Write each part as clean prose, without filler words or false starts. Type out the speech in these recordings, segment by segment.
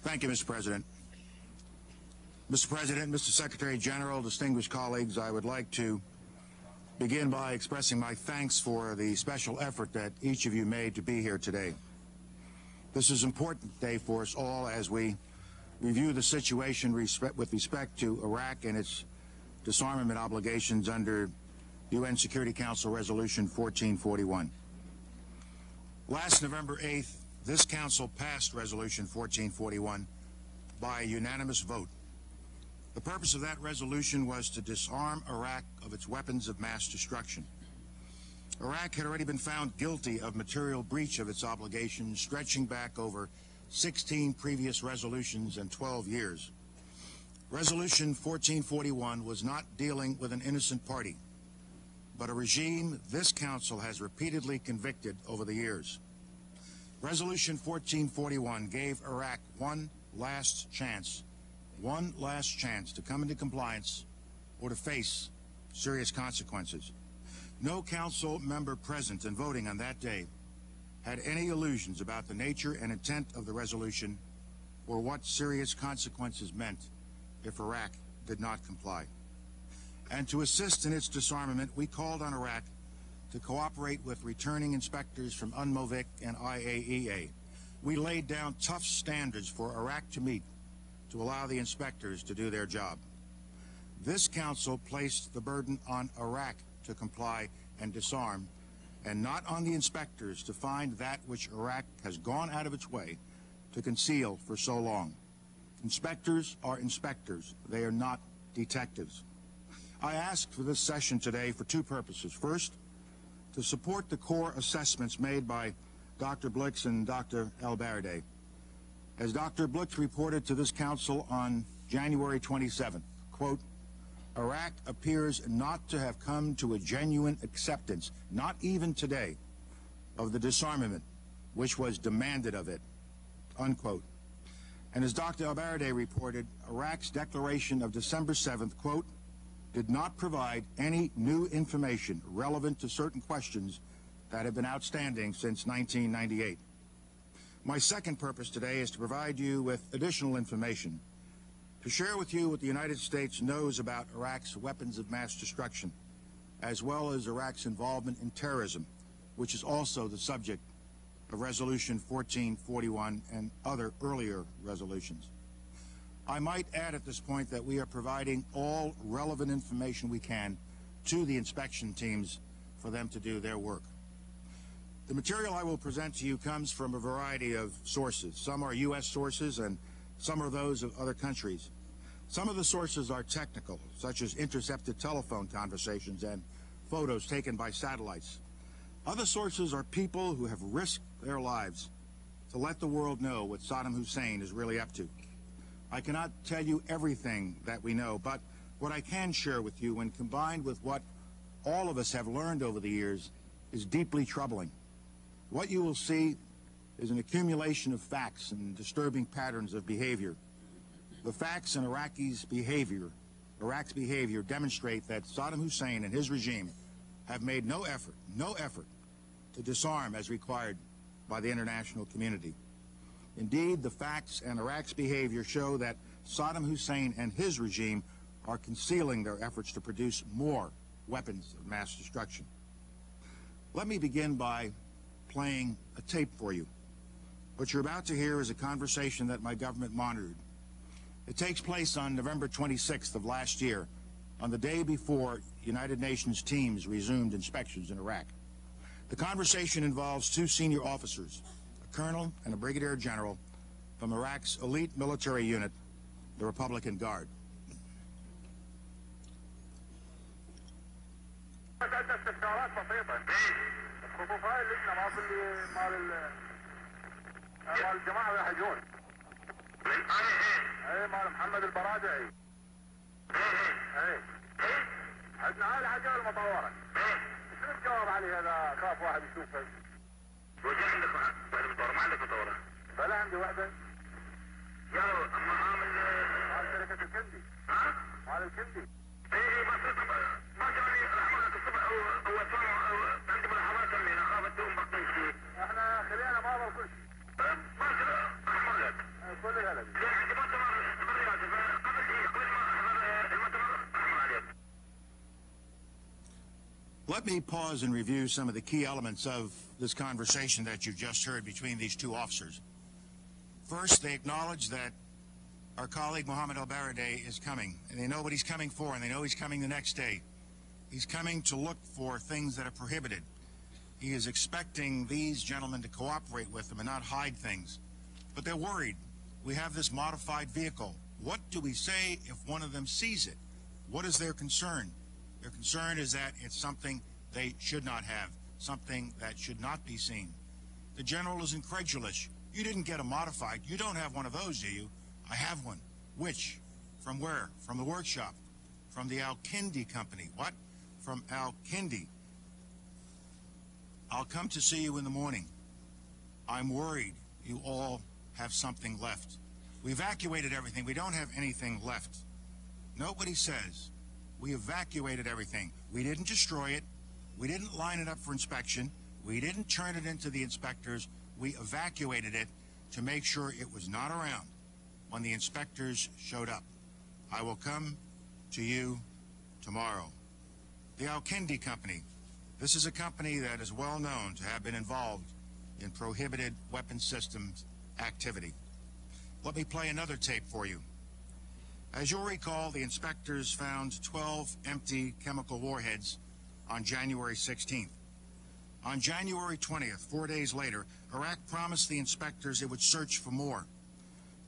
Thank you, Mr. President. Mr. President, Mr. Secretary General, distinguished colleagues, I would like to begin by expressing my thanks for the special effort that each of you made to be here today. This is an important day for us all as we review the situation with respect to Iraq and its disarmament obligations under UN Security Council Resolution 1441. Last November 8th, this Council passed Resolution 1441 by a unanimous vote. The purpose of that resolution was to disarm Iraq of its weapons of mass destruction. Iraq had already been found guilty of material breach of its obligations, stretching back over 16 previous resolutions and 12 years. Resolution 1441 was not dealing with an innocent party, but a regime this Council has repeatedly convicted over the years. Resolution 1441 gave Iraq one last chance to come into compliance or to face serious consequences. No Council member present and voting on that day had any illusions about the nature and intent of the resolution or what serious consequences meant if Iraq did not comply. And to assist in its disarmament, we called on Iraq to cooperate with returning inspectors from UNMOVIC and IAEA. We laid down tough standards for Iraq to meet to allow the inspectors to do their job. This Council placed the burden on Iraq to comply and disarm, and not on the inspectors to find that which Iraq has gone out of its way to conceal for so long. Inspectors are inspectors. They are not detectives. I asked for this session today for two purposes. First, to support the core assessments made by Dr. Blix and Dr. El-Baradei. As Dr. Blix reported to this Council on January 27th, quote, Iraq appears not to have come to a genuine acceptance, not even today, of the disarmament which was demanded of it, unquote. And as Dr. El-Baradei reported, Iraq's declaration of December 7th, quote, did not provide any new information relevant to certain questions that have been outstanding since 1998. My second purpose today is to provide you with additional information, to share with you what the United States knows about Iraq's weapons of mass destruction, as well as Iraq's involvement in terrorism, which is also the subject of Resolution 1441 and other earlier resolutions. I might add at this point that we are providing all relevant information we can to the inspection teams for them to do their work. The material I will present to you comes from a variety of sources. Some are U.S. sources and some are those of other countries. Some of the sources are technical, such as intercepted telephone conversations and photos taken by satellites. Other sources are people who have risked their lives to let the world know what Saddam Hussein is really up to. I cannot tell you everything that we know, but what I can share with you, when combined with what all of us have learned over the years, is deeply troubling. What you will see is an accumulation of facts and disturbing patterns of behavior. The facts in Iraq's behavior demonstrate that Saddam Hussein and his regime have made no effort to disarm as required by the international community. Indeed, the facts and Iraq's behavior show that Saddam Hussein and his regime are concealing their efforts to produce more weapons of mass destruction. Let me begin by playing a tape for you. What you're about to hear is a conversation that my government monitored. It takes place on November 26th of last year, on the day before United Nations teams resumed inspections in Iraq. The conversation involves two senior officers, a colonel and a brigadier general from Iraq's elite military unit, the Republican Guard. الجماعة يحجون ايه مال محمد البرادعي ايه عندنا هاي الحاجة المطورة شنو الجواب عليه هذا خاف واحد يشوفه وجه عندك واحد مطورة ما عندك مطورة بلا عندي واحدة يا اما مال شركة الكندي ها مال الكندي ايه ما جاني رحمة الصبح هو عندي ملاحظات اخاف الدوم بقيت فيه احنا خلينا ما كل شيء Let me pause and review some of the key elements of this conversation that you've just heard between these two officers. First, they acknowledge that our colleague Mohammed al-Baradei is coming, and they know what he's coming for, and they know he's coming the next day. He's coming to look for things that are prohibited. He is expecting these gentlemen to cooperate with him and not hide things. But they're worried. We have this modified vehicle. What do we say if one of them sees it? What is their concern? Their concern is that it's something they should not have, something that should not be seen. The general is incredulous. You didn't get a modified. You don't have one of those, do you? I have one. Which? From where? From the workshop. From the Al-Kindi company. What? From Al-Kindi. I'll come to see you in the morning. I'm worried you all have something left. We evacuated everything. We don't have anything left. Note what he says. We evacuated everything. We didn't destroy it. We didn't line it up for inspection. We didn't turn it into the inspectors. We evacuated it to make sure it was not around when the inspectors showed up. I will come to you tomorrow. The Al-Kindi company. This is a company that is well known to have been involved in prohibited weapon systems activity. Let me play another tape for you. As you'll recall, the inspectors found 12 empty chemical warheads on January 16th. On January 20th, 4 days later, Iraq promised the inspectors it would search for more.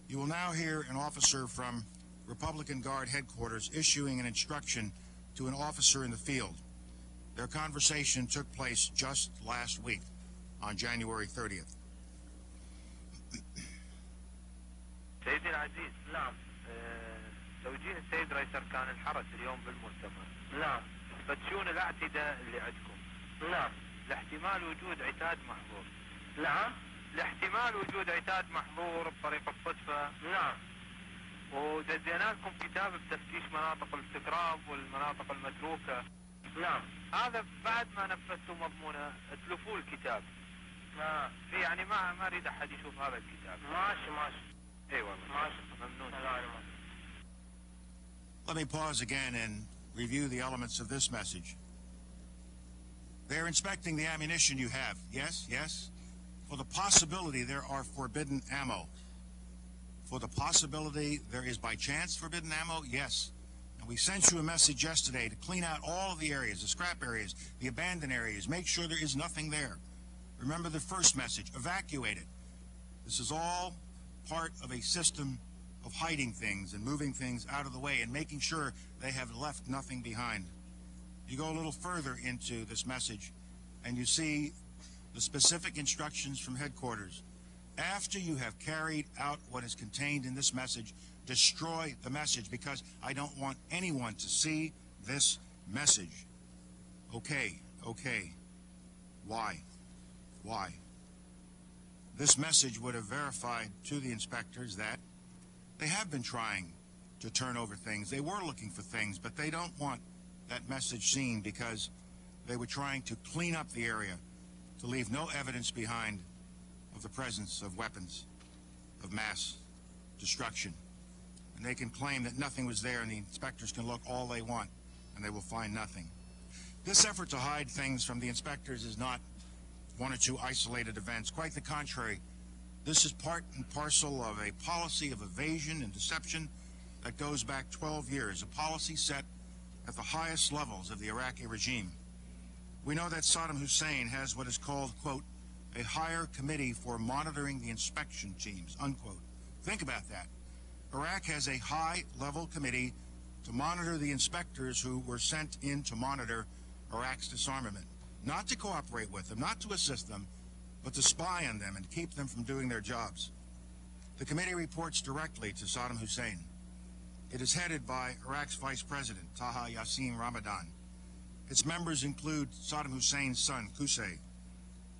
You will now hear an officer from Republican Guard headquarters issuing an instruction to an officer in the field. Their conversation took place just last week, on January 30th. سيدي العزيز، نعم. توجيه السيد رئيس أركان الحرس اليوم بالمؤتمر. نعم. تفتشون الاعتداء اللي عندكم. نعم. لاحتمال وجود عتاد محظور. نعم. لاحتمال وجود عتاد محظور بطريق الصدفة. نعم. ودزينا لكم كتاب بتفتيش مناطق الاستقراب والمناطق المتروكة. نعم. هذا بعد ما نفذتوا مضمونه اتلفوا الكتاب. في يعني ما اريد احد يشوف هذا الكتاب. ماشي. اي والله. ماشي. ممنون. Let me pause again and review the elements of this message. They're inspecting the ammunition you have. Yes, yes. For the possibility there are forbidden ammo. For the possibility there is by chance forbidden ammo, yes. And we sent you a message yesterday to clean out all of the areas, the scrap areas, the abandoned areas, make sure there is nothing there. Remember the first message, evacuate it. This is all part of a system of hiding things and moving things out of the way and making sure they have left nothing behind. You go a little further into this message and you see the specific instructions from headquarters. After you have carried out what is contained in this message, destroy the message because I don't want anyone to see this message. Okay. Why? This message would have verified to the inspectors that they have been trying to turn over things. They were looking for things, but they don't want that message seen because they were trying to clean up the area to leave no evidence behind of the presence of weapons of mass destruction. And they can claim that nothing was there and the inspectors can look all they want and they will find nothing. This effort to hide things from the inspectors is not one or two isolated events. Quite the contrary. This is part and parcel of a policy of evasion and deception that goes back 12 years, a policy set at the highest levels of the Iraqi regime. We know that Saddam Hussein has what is called, quote, a higher committee for monitoring the inspection teams, unquote. Think about that. Iraq has a high-level committee to monitor the inspectors who were sent in to monitor Iraq's disarmament. Not to cooperate with them, not to assist them, but to spy on them and keep them from doing their jobs. The committee reports directly to Saddam Hussein. It is headed by Iraq's Vice President, Taha Yassin Ramadan. Its members include Saddam Hussein's son, Qusay.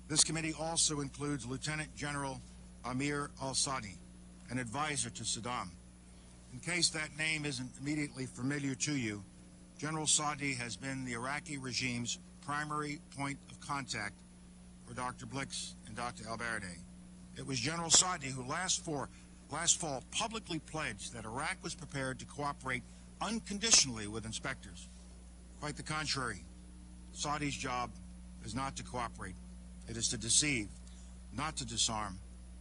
This committee also includes Lieutenant General Amir al-Sadi, an advisor to Saddam. In case that name isn't immediately familiar to you, General Sadi has been the Iraqi regime's primary point of contact for Dr. Blix and Dr. al-Baradei. It was General Sadi who, last for last fall publicly pledged that Iraq was prepared to cooperate unconditionally with inspectors. Quite the contrary. Saudi's job is not to cooperate. It is to deceive, not to disarm,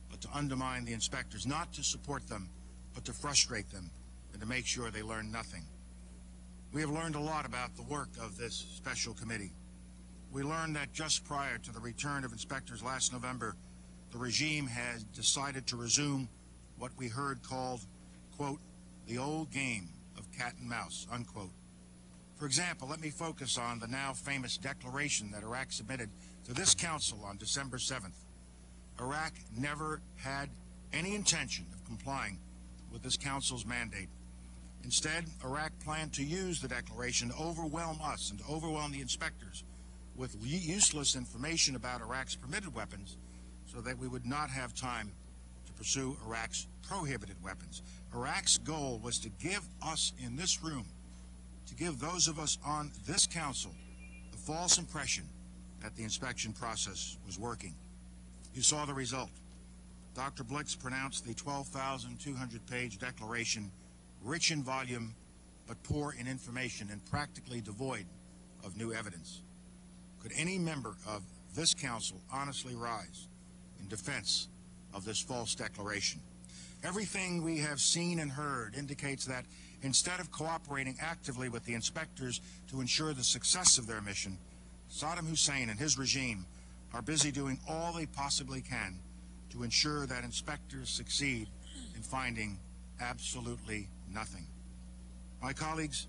but to undermine the inspectors, not to support them, but to frustrate them and to make sure they learn nothing. We have learned a lot about the work of this special committee. We learned that just prior to the return of inspectors last November, the regime had decided to resume what we heard called, quote, the old game of cat and mouse, unquote. For example, let me focus on the now famous declaration that Iraq submitted to this council on December 7th. Iraq never had any intention of complying with this council's mandate. Instead, Iraq planned to use the declaration to overwhelm us and to overwhelm the inspectors with useless information about Iraq's permitted weapons so that we would not have time to pursue Iraq's prohibited weapons. Iraq's goal was to give us in this room, to give those of us on this council, the false impression that the inspection process was working. You saw the result. Dr. Blix pronounced the 12,200-page declaration rich in volume but poor in information and practically devoid of new evidence. Could any member of this council honestly rise in defense of this false declaration? Everything we have seen and heard indicates that instead of cooperating actively with the inspectors to ensure the success of their mission, Saddam Hussein and his regime are busy doing all they possibly can to ensure that inspectors succeed in finding absolutely nothing. My colleagues,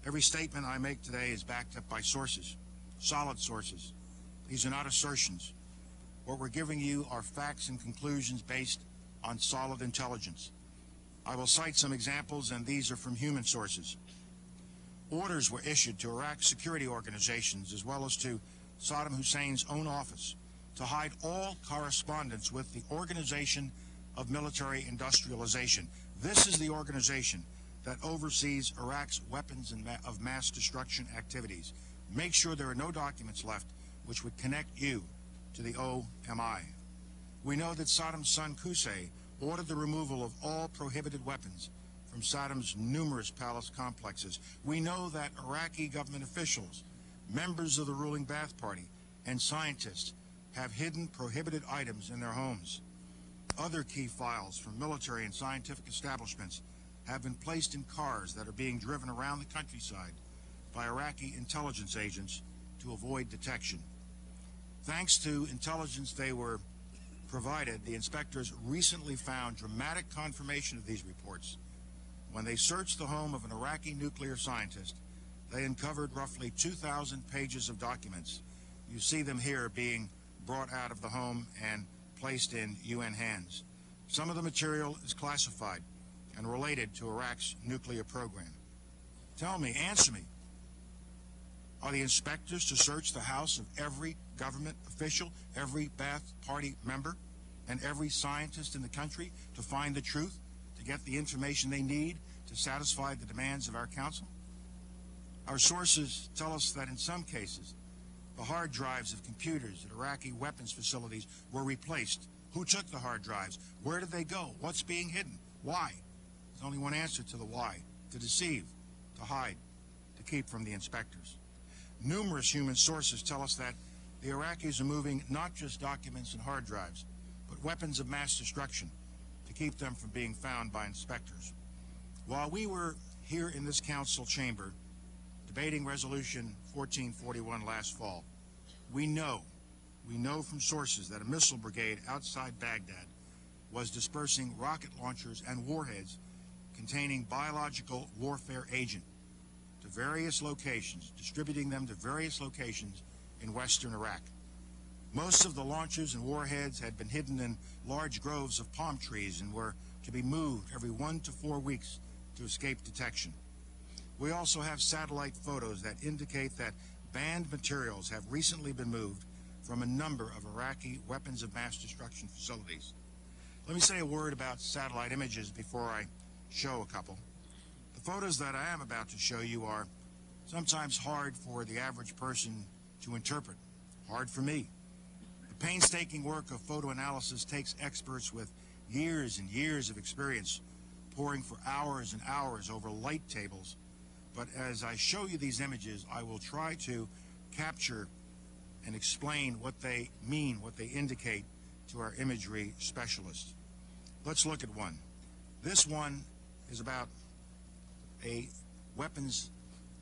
every statement I make today is backed up by sources, solid sources. These are not assertions. What we're giving you are facts and conclusions based on solid intelligence. I will cite some examples, and these are from human sources. Orders were issued to Iraq's security organizations as well as to Saddam Hussein's own office to hide all correspondence with the Organization of Military Industrialization. This is the organization that oversees Iraq's weapons of mass destruction activities. Make sure there are no documents left which would connect you to the OMI. We know that Saddam's son Qusay ordered the removal of all prohibited weapons from Saddam's numerous palace complexes. We know that Iraqi government officials, members of the ruling Ba'ath Party, and scientists have hidden prohibited items in their homes. Other key files from military and scientific establishments have been placed in cars that are being driven around the countryside by Iraqi intelligence agents to avoid detection. Thanks to intelligence they were provided, the inspectors recently found dramatic confirmation of these reports. When they searched the home of an Iraqi nuclear scientist, they uncovered roughly 2,000 pages of documents. You see them here being brought out of the home and placed in UN hands. Some of the material is classified and related to Iraq's nuclear program. Tell me, answer me, are the inspectors to search the house of every government official, every Ba'ath Party member, and every scientist in the country to find the truth, to get the information they need to satisfy the demands of our council? Our sources tell us that in some cases, the hard drives of computers at Iraqi weapons facilities were replaced. Who took the hard drives? Where did they go? What's being hidden? Why? There's only one answer to the why: to deceive, to hide, to keep from the inspectors. Numerous human sources tell us that the Iraqis are moving not just documents and hard drives, but weapons of mass destruction to keep them from being found by inspectors. While we were here in this council chamber debating Resolution 1441 last fall, we know from sources that a missile brigade outside Baghdad was dispersing rocket launchers and warheads containing biological warfare agent to various locations, distributing them to various locations in western Iraq. Most of the launchers and warheads had been hidden in large groves of palm trees and were to be moved every 1 to 4 weeks to escape detection. We also have satellite photos that indicate that banned materials have recently been moved from a number of Iraqi weapons of mass destruction facilities. Let me say a word about satellite images before I show a couple. The photos that I am about to show you are sometimes hard for the average person to interpret, hard for me. The painstaking work of photo analysis takes experts with years and years of experience poring for hours and hours over light tables. But as I show you these images, I will try to capture and explain what they mean, what they indicate to our imagery specialists. Let's look at one. This one is about a weapons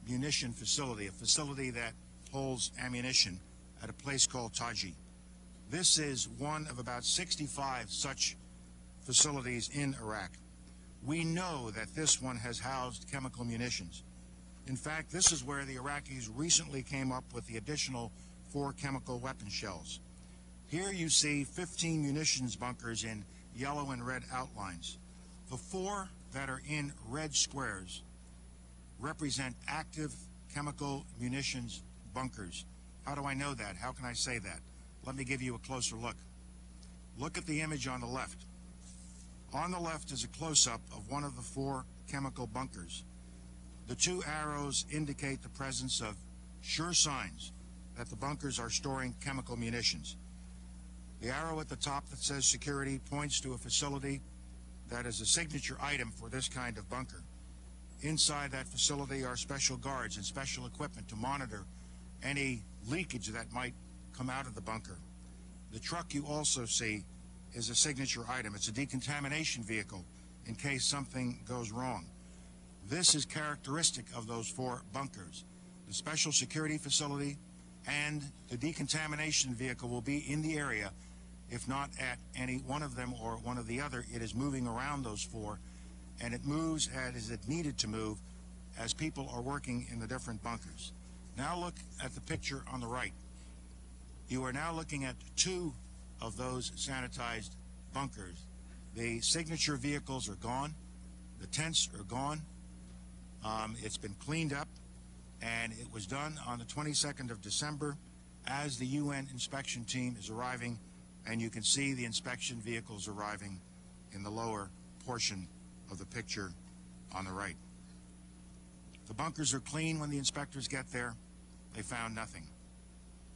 munition facility, a facility that holds ammunition at a place called Taji. This is one of about 65 such facilities in Iraq. We know that this one has housed chemical munitions. In fact, this is where the Iraqis recently came up with the additional 4 chemical weapon shells. Here you see 15 munitions bunkers in yellow and red outlines. The 4 that are in red squares represent active chemical munitions bunkers. How do I know that? How can I say that? Let me give you a closer look. Look at the image on the left. On the left is a close-up of one of the 4 chemical bunkers. The 2 arrows indicate the presence of sure signs that the bunkers are storing chemical munitions. The arrow at the top that says security points to a facility that is a signature item for this kind of bunker. Inside that facility are special guards and special equipment to monitor any leakage that might come out of the bunker. The truck you also see is a signature item. It's a decontamination vehicle in case something goes wrong. This is characteristic of those 4 bunkers. The special security facility and the decontamination vehicle will be in the area. If not at any one of them or one of the other, it is moving around those 4, and it moves as it needed to move as people are working in the different bunkers. Now look at the picture on the right. You are now looking at 2 of those sanitized bunkers. The signature vehicles are gone. The tents are gone. It's been cleaned up, and it was done on the 22nd of December as the UN inspection team is arriving, and you can see the inspection vehicles arriving in the lower portion of the picture on the right. The bunkers are clean when the inspectors get there. They found nothing.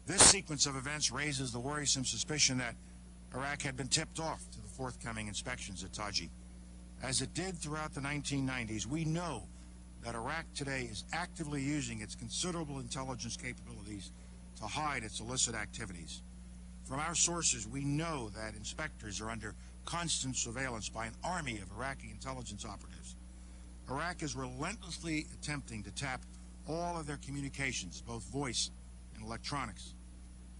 This sequence of events raises the worrisome suspicion that Iraq had been tipped off to the forthcoming inspections at Taji. As it did throughout the 1990s, we know that Iraq today is actively using its considerable intelligence capabilities to hide its illicit activities. From our sources, we know that inspectors are under constant surveillance by an army of Iraqi intelligence operatives. Iraq is relentlessly attempting to tap all of their communications, both voice and electronics.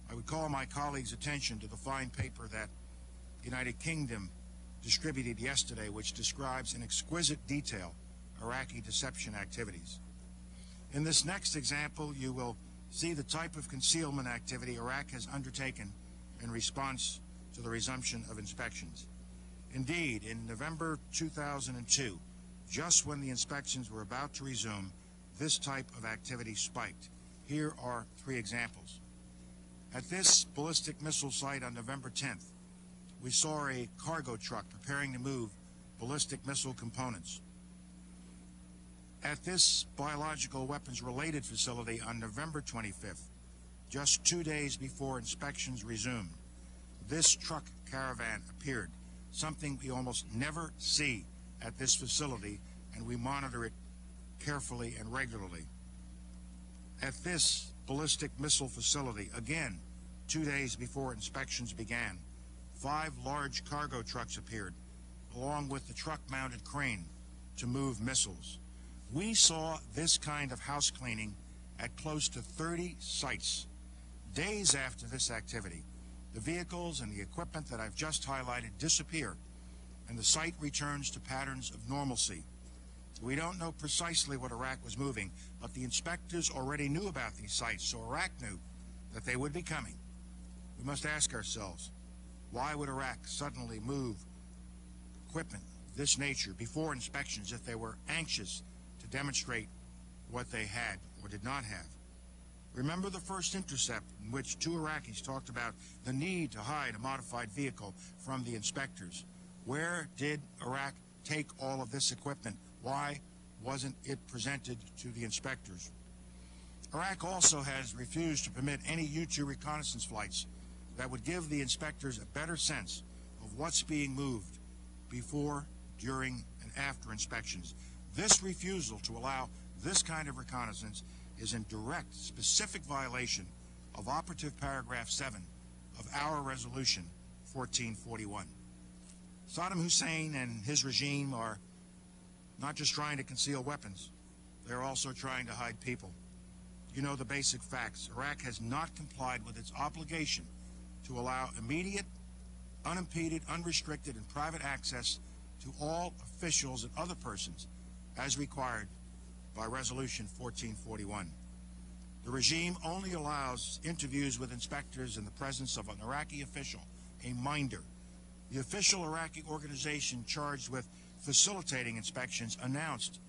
I would call my colleagues' attention to the fine paper that the United Kingdom distributed yesterday, which describes in exquisite detail Iraqi deception activities. In this next example, you will see the type of concealment activity Iraq has undertaken in response to the resumption of inspections. Indeed, in November 2002, just when the inspections were about to resume, this type of activity spiked. Here are 3 examples. At this ballistic missile site on November 10th, we saw a cargo truck preparing to move ballistic missile components. At this biological weapons-related facility on November 25th, just 2 days before inspections resumed, this truck caravan appeared, something we almost never see at this facility, and we monitor it carefully and regularly. At this ballistic missile facility, again, 2 days before inspections began, 5 large cargo trucks appeared, along with the truck-mounted crane to move missiles. We saw this kind of house cleaning at close to 30 sites. Days after this activity, the vehicles and the equipment that I've just highlighted disappear, and the site returns to patterns of normalcy. We don't know precisely what Iraq was moving, but the inspectors already knew about these sites, so Iraq knew that they would be coming. We must ask ourselves, why would Iraq suddenly move equipment of this nature before inspections if they were anxious to demonstrate what they had or did not have? Remember the first intercept in which 2 Iraqis talked about the need to hide a modified vehicle from the inspectors. Where did Iraq take all of this equipment? Why wasn't it presented to the inspectors? Iraq also has refused to permit any U-2 reconnaissance flights that would give the inspectors a better sense of what's being moved before, during, and after inspections. This refusal to allow this kind of reconnaissance is in direct, specific violation of operative paragraph 7 of our resolution 1441. Saddam Hussein and his regime are not just trying to conceal weapons, they're also trying to hide people. You know the basic facts. Iraq has not complied with its obligation to allow immediate, unimpeded, unrestricted, and private access to all officials and other persons as required by Resolution 1441. The regime only allows interviews with inspectors in the presence of an Iraqi official, a minder. The official Iraqi organization charged with facilitating inspections announced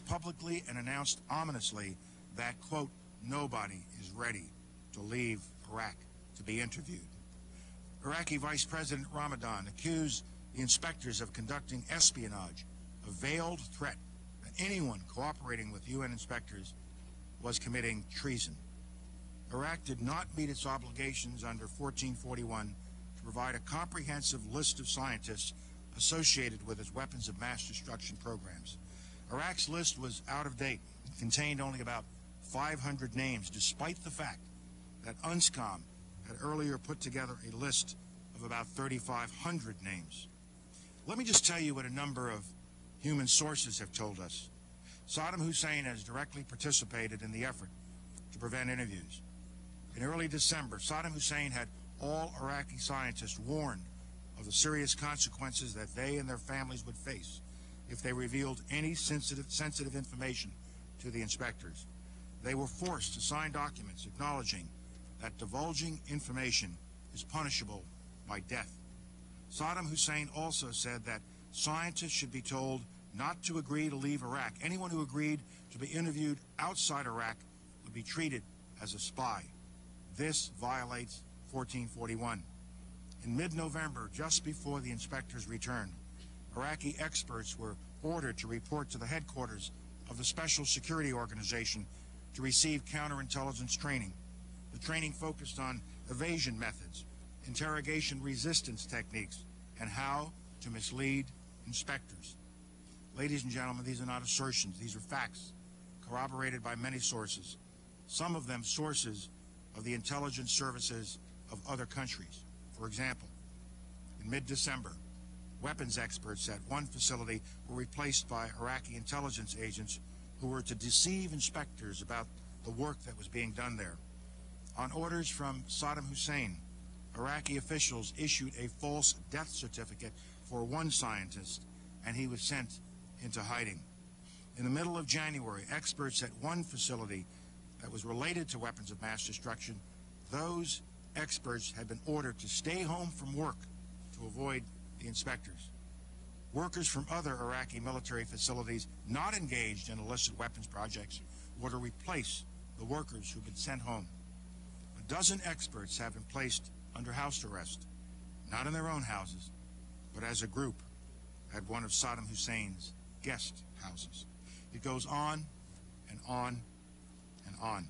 publicly and announced ominously that, quote, nobody is ready to leave Iraq to be interviewed. Iraqi Vice President Ramadan accused the inspectors of conducting espionage, a veiled threat that anyone cooperating with UN inspectors was committing treason. Iraq did not meet its obligations under 1441 to provide a comprehensive list of scientists associated with its weapons of mass destruction programs. Iraq's list was out of date and contained only about 500 names, despite the fact that UNSCOM had earlier put together a list of about 3,500 names. Let me just tell you what a number of human sources have told us. Saddam Hussein has directly participated in the effort to prevent interviews. In early December, Saddam Hussein had all Iraqi scientists warned of the serious consequences that they and their families would face if they revealed any sensitive information to the inspectors. They were forced to sign documents acknowledging that divulging information is punishable by death. Saddam Hussein also said that scientists should be told not to agree to leave Iraq. Anyone who agreed to be interviewed outside Iraq would be treated as a spy. This violates 1441. In mid-November, just before the inspectors returned, Iraqi experts were ordered to report to the headquarters of the Special Security Organization to receive counterintelligence training. The training focused on evasion methods, interrogation resistance techniques, and how to mislead inspectors. Ladies and gentlemen, these are not assertions. These are facts corroborated by many sources, some of them sources of the intelligence services of other countries. For example, in mid-December, weapons experts at one facility were replaced by Iraqi intelligence agents who were to deceive inspectors about the work that was being done there. On orders from Saddam Hussein, Iraqi officials issued a false death certificate for one scientist, and he was sent into hiding. In the middle of January, experts at one facility that was related to weapons of mass destruction, those experts had been ordered to stay home from work to avoid the inspectors. Workers from other Iraqi military facilities not engaged in illicit weapons projects were to replace the workers who've been sent home. A dozen experts have been placed under house arrest, not in their own houses, but as a group at one of Saddam Hussein's guest houses. It goes on and on and on.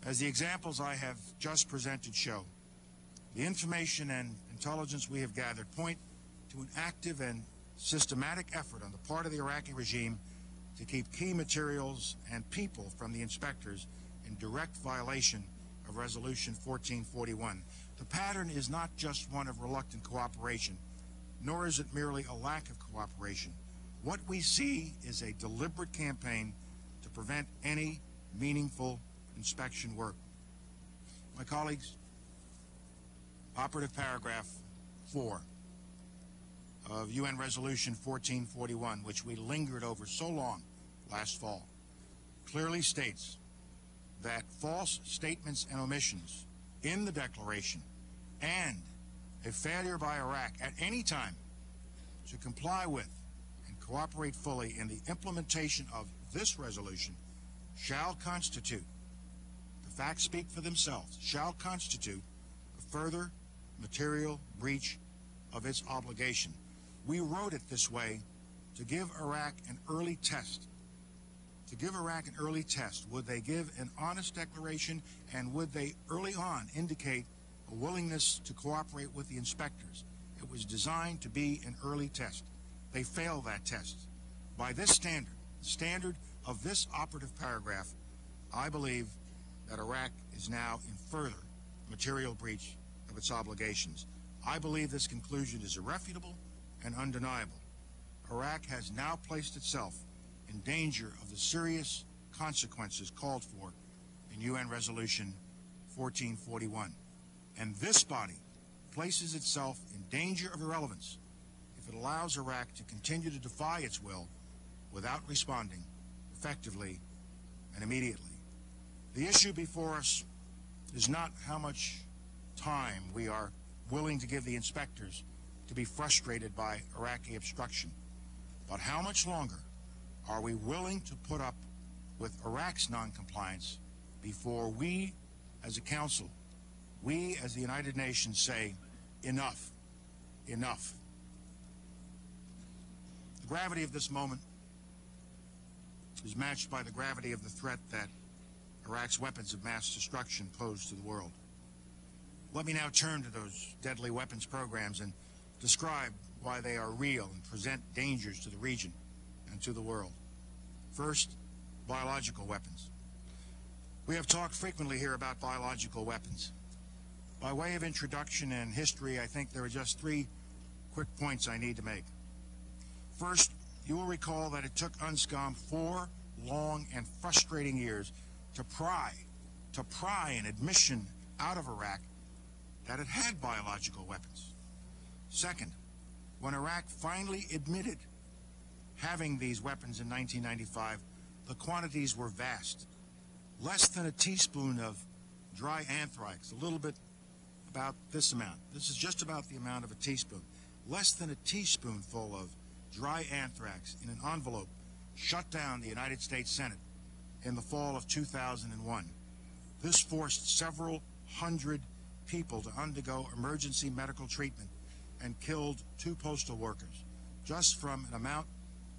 As the examples I have just presented show, the information and intelligence we have gathered point to an active and systematic effort on the part of the Iraqi regime to keep key materials and people from the inspectors in direct violation of Resolution 1441. The pattern is not just one of reluctant cooperation, nor is it merely a lack of cooperation. What we see is a deliberate campaign to prevent any meaningful inspection work. My colleagues, operative paragraph 4 of UN Resolution 1441, which we lingered over so long last fall, clearly states that false statements and omissions in the declaration and a failure by Iraq at any time to comply with and cooperate fully in the implementation of this resolution shall constitute, the facts speak for themselves, shall constitute a further material breach of its obligation. We wrote it this way to give Iraq an early test. To give Iraq an early test. Would they give an honest declaration, and would they early on indicate a willingness to cooperate with the inspectors It was designed to be an early test. They failed that test. By this standard, the standard of this operative paragraph, I believe that Iraq is now in further material breach of its obligations. I believe this conclusion is irrefutable and undeniable. Iraq has now placed itself in danger of the serious consequences called for in UN Resolution 1441. And this body places itself in danger of irrelevance if it allows Iraq to continue to defy its will without responding effectively and immediately. The issue before us is not how much time we are willing to give the inspectors to be frustrated by Iraqi obstruction, but how much longer are we willing to put up with Iraq's noncompliance before we, as a council, we as the United Nations say, enough, enough. The gravity of this moment is matched by the gravity of the threat that Iraq's weapons of mass destruction pose to the world. Let me now turn to those deadly weapons programs and describe why they are real and present dangers to the region and to the world. First, biological weapons. We have talked frequently here about biological weapons. By way of introduction and history, I think there are just 3 quick points I need to make. First, you will recall that it took UNSCOM 4 long and frustrating years to pry an admission out of Iraq that it had biological weapons. Second, when Iraq finally admitted having these weapons in 1995, the quantities were vast. Less than a teaspoon of dry anthrax, a little bit about this amount. This is just about the amount of a teaspoon. Less than a teaspoonful of dry anthrax in an envelope shut down the United States Senate in the fall of 2001. This forced several hundred people to undergo emergency medical treatment and killed 2 postal workers just from an amount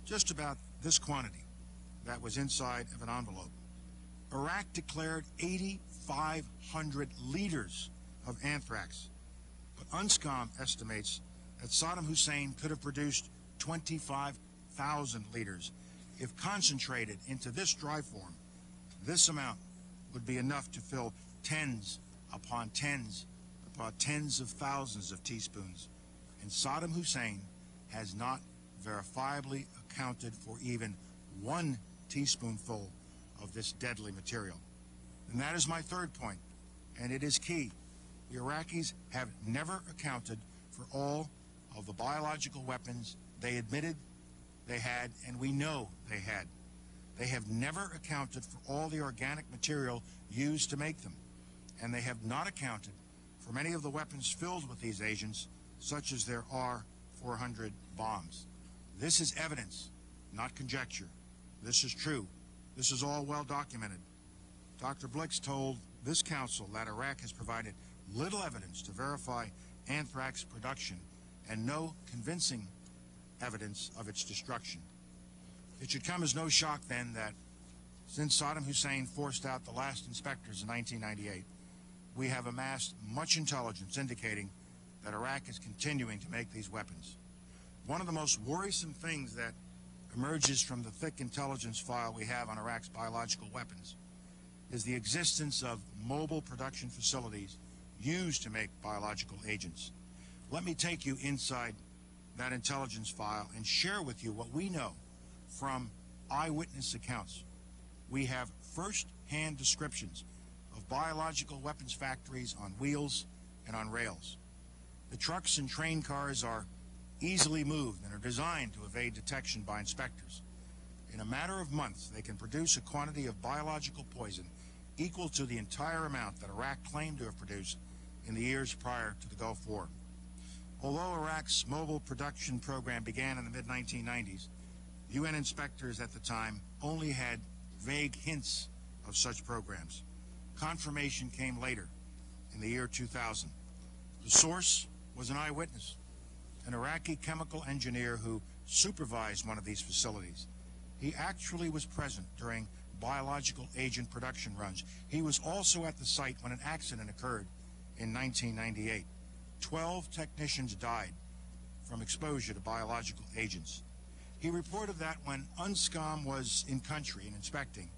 just about this quantity that was inside of an envelope. Iraq declared 8,500 liters of anthrax, but UNSCOM estimates that Saddam Hussein could have produced 25,000 liters. If concentrated into this dry form, this amount would be enough to fill tens upon tens of thousands of teaspoons. And Saddam Hussein has not verifiably accounted for even 1 teaspoonful of this deadly material. And that is my third point, and it is key. The Iraqis have never accounted for all of the biological weapons they admitted they had, and we know they had. They have never accounted for all the organic material used to make them, and they have not accounted for many of the weapons filled with these agents, such as their R-400 bombs. This is evidence, not conjecture. This is true. This is all well documented. Dr. Blix told this council that Iraq has provided little evidence to verify anthrax production and no convincing evidence of its destruction. It should come as no shock then that since Saddam Hussein forced out the last inspectors in 1998, we have amassed much intelligence indicating that Iraq is continuing to make these weapons. One of the most worrisome things that emerges from the thick intelligence file we have on Iraq's biological weapons is the existence of mobile production facilities used to make biological agents. Let me take you inside that intelligence file and share with you what we know from eyewitness accounts. We have first-hand descriptions of biological weapons factories on wheels and on rails. The trucks and train cars are easily moved and are designed to evade detection by inspectors. In a matter of months, they can produce a quantity of biological poison equal to the entire amount that Iraq claimed to have produced in the years prior to the Gulf War. Although Iraq's mobile production program began in the mid-1990s, UN inspectors at the time only had vague hints of such programs. Confirmation came later, in the year 2000. The source was an eyewitness, an Iraqi chemical engineer who supervised one of these facilities. He actually was present during biological agent production runs. He was also at the site when an accident occurred in 1998. 12 technicians died from exposure to biological agents. He reported that when UNSCOM was in country and inspecting,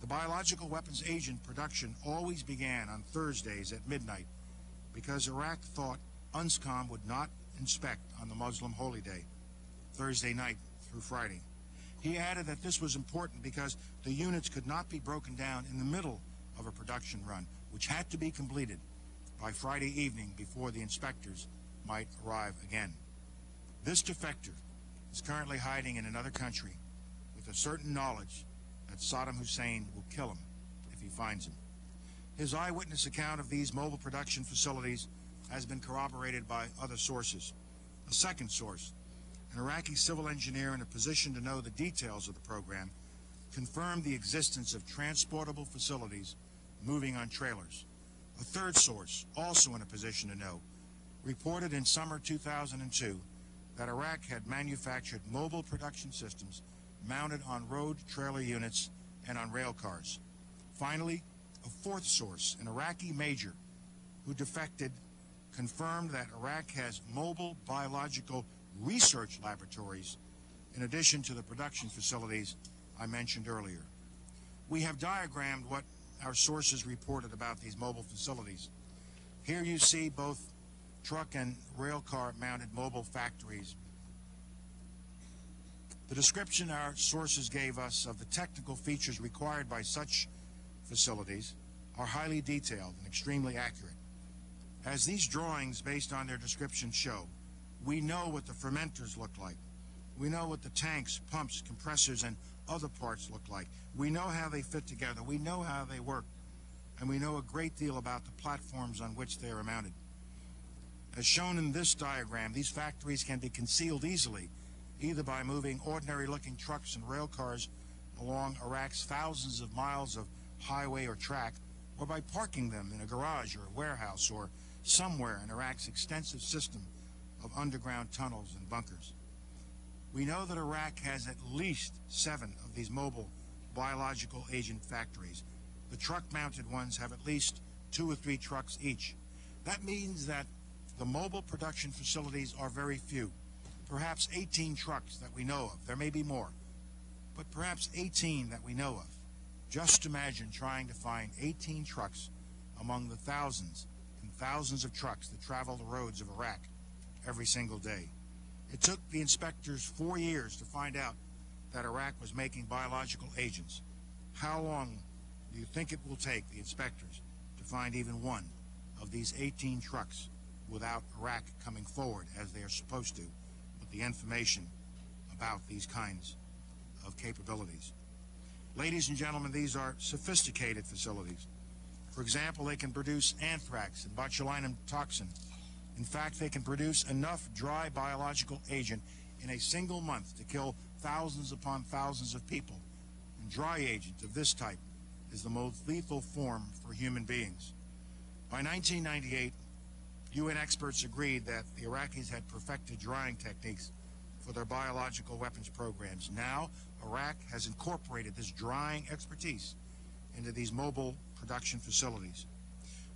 the biological weapons agent production always began on Thursdays at midnight because Iraq thought UNSCOM would not inspect on the Muslim holy day, Thursday night through Friday. He added that this was important because the units could not be broken down in the middle of a production run, which had to be completed by Friday evening before the inspectors might arrive again. This defector is currently hiding in another country with a certain knowledge that Saddam Hussein will kill him if he finds him. His eyewitness account of these mobile production facilities has been corroborated by other sources. A second source, an Iraqi civil engineer in a position to know the details of the program, confirmed the existence of transportable facilities moving on trailers. A third source, also in a position to know, reported in summer 2002 that Iraq had manufactured mobile production systems mounted on road trailer units and on rail cars. Finally, a fourth source, an Iraqi major who defected, confirmed that Iraq has mobile biological research laboratories in addition to the production facilities I mentioned earlier. We have diagrammed what our sources reported about these mobile facilities. Here you see both truck and rail car mounted mobile factories. The description our sources gave us of the technical features required by such facilities are highly detailed and extremely accurate. As these drawings, based on their description, show, we know what the fermenters look like. We know what the tanks, pumps, compressors, and other parts look like. We know how they fit together. We know how they work. And we know a great deal about the platforms on which they are mounted. As shown in this diagram, these factories can be concealed easily, either by moving ordinary-looking trucks and rail cars along Iraq's thousands of miles of highway or track, or by parking them in a garage or a warehouse or somewhere in Iraq's extensive system of underground tunnels and bunkers. We know that Iraq has at least 7 of these mobile biological agent factories. The truck-mounted ones have at least 2 or 3 trucks each. That means that the mobile production facilities are very few. Perhaps 18 trucks that we know of. There may be more, but perhaps 18 that we know of. Just imagine trying to find 18 trucks among the thousands and thousands of trucks that travel the roads of Iraq every single day. It took the inspectors 4 years to find out that Iraq was making biological agents. How long do you think it will take the inspectors to find even one of these 18 trucks without Iraq coming forward, as they are supposed to, with the information about these kinds of capabilities? Ladies and gentlemen, these are sophisticated facilities. For example, they can produce anthrax and botulinum toxin. In fact, they can produce enough dry biological agent in a single month to kill thousands upon thousands of people. And dry agent of this type is the most lethal form for human beings. By 1998, UN experts agreed that the Iraqis had perfected drying techniques for their biological weapons programs. Now, Iraq has incorporated this drying expertise into these mobile production facilities.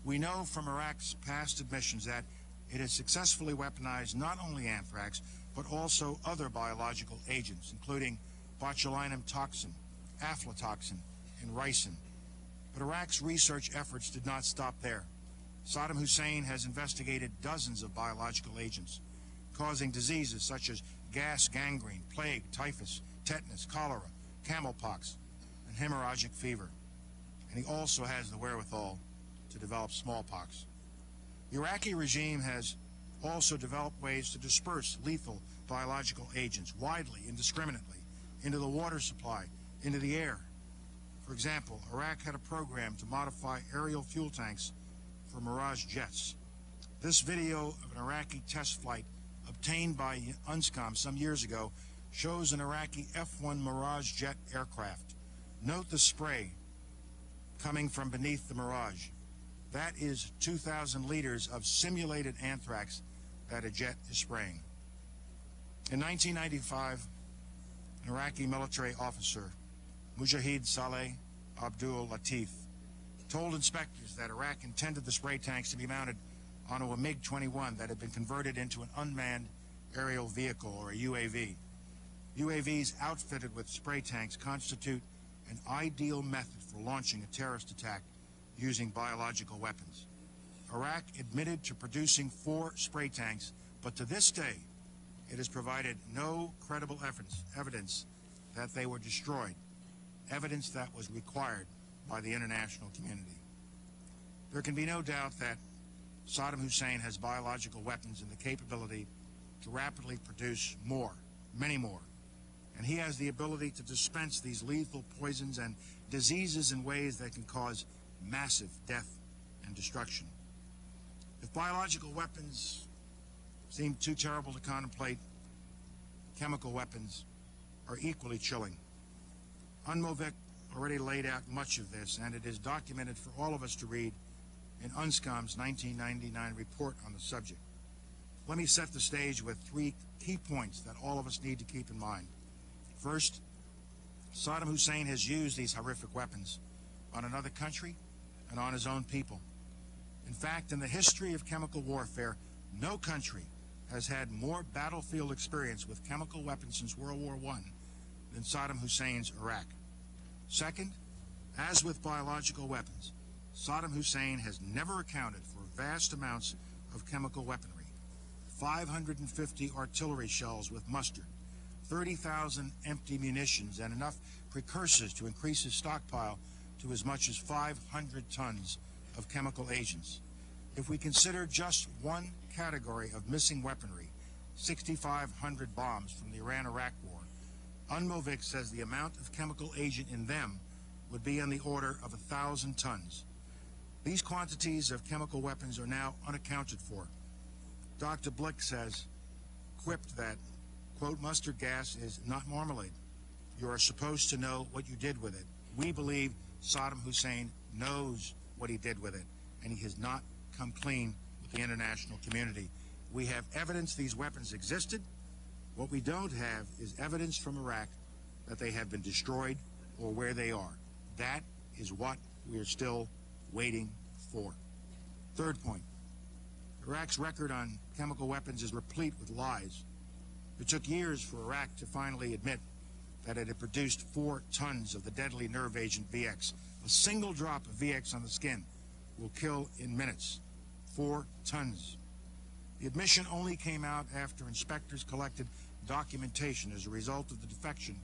We know from Iraq's past admissions that it has successfully weaponized not only anthrax, but also other biological agents, including botulinum toxin, aflatoxin, and ricin. But Iraq's research efforts did not stop there. Saddam Hussein has investigated dozens of biological agents, causing diseases such as gas gangrene, plague, typhus, tetanus, cholera, camelpox, and hemorrhagic fever. And he also has the wherewithal to develop smallpox. The Iraqi regime has also developed ways to disperse lethal biological agents widely, indiscriminately, into the water supply, into the air. For example, Iraq had a program to modify aerial fuel tanks for Mirage jets. This video of an Iraqi test flight obtained by UNSCOM some years ago shows an Iraqi F-1 Mirage jet aircraft. Note the spray coming from beneath the Mirage. That is 2,000 liters of simulated anthrax that a jet is spraying. In 1995, an Iraqi military officer, Mujahid Saleh Abdul Latif, told inspectors that Iraq intended the spray tanks to be mounted onto a MiG-21 that had been converted into an unmanned aerial vehicle, or a UAV. UAVs outfitted with spray tanks constitute an ideal method for launching a terrorist attack using biological weapons. Iraq admitted to producing 4 spray tanks, but to this day, it has provided no credible evidence that they were destroyed, evidence that was required by the international community. There can be no doubt that Saddam Hussein has biological weapons and the capability to rapidly produce more, many more. And he has the ability to dispense these lethal poisons and diseases in ways that can cause massive death and destruction. If biological weapons seem too terrible to contemplate, chemical weapons are equally chilling. UNMOVIC already laid out much of this, and it is documented for all of us to read in UNSCOM's 1999 report on the subject. Let me set the stage with 3 key points that all of us need to keep in mind. First, Saddam Hussein has used these horrific weapons on another country and on his own people. In fact, in the history of chemical warfare, no country has had more battlefield experience with chemical weapons since World War I than Saddam Hussein's Iraq. Second, as with biological weapons, Saddam Hussein has never accounted for vast amounts of chemical weaponry. 550 artillery shells with mustard, 30,000 empty munitions, and enough precursors to increase his stockpile to as much as 500 tons of chemical agents. If we consider just one category of missing weaponry, 6,500 bombs from the Iran-Iraq War, UNMOVIC says the amount of chemical agent in them would be on the order of 1,000 tons. These quantities of chemical weapons are now unaccounted for. Dr. Blick says, quipped that, quote, mustard gas is not marmalade. You are supposed to know what you did with it. We believe Saddam Hussein knows what he did with it, and he has not come clean with the international community. We have evidence these weapons existed. What we don't have is evidence from Iraq that they have been destroyed or where they are. That is what we are still waiting for. Third point, Iraq's record on chemical weapons is replete with lies. It took years for Iraq to finally admit that it had produced 4 tons of the deadly nerve agent VX. A single drop of VX on the skin will kill in minutes. 4 tons. The admission only came out after inspectors collected documentation as a result of the defection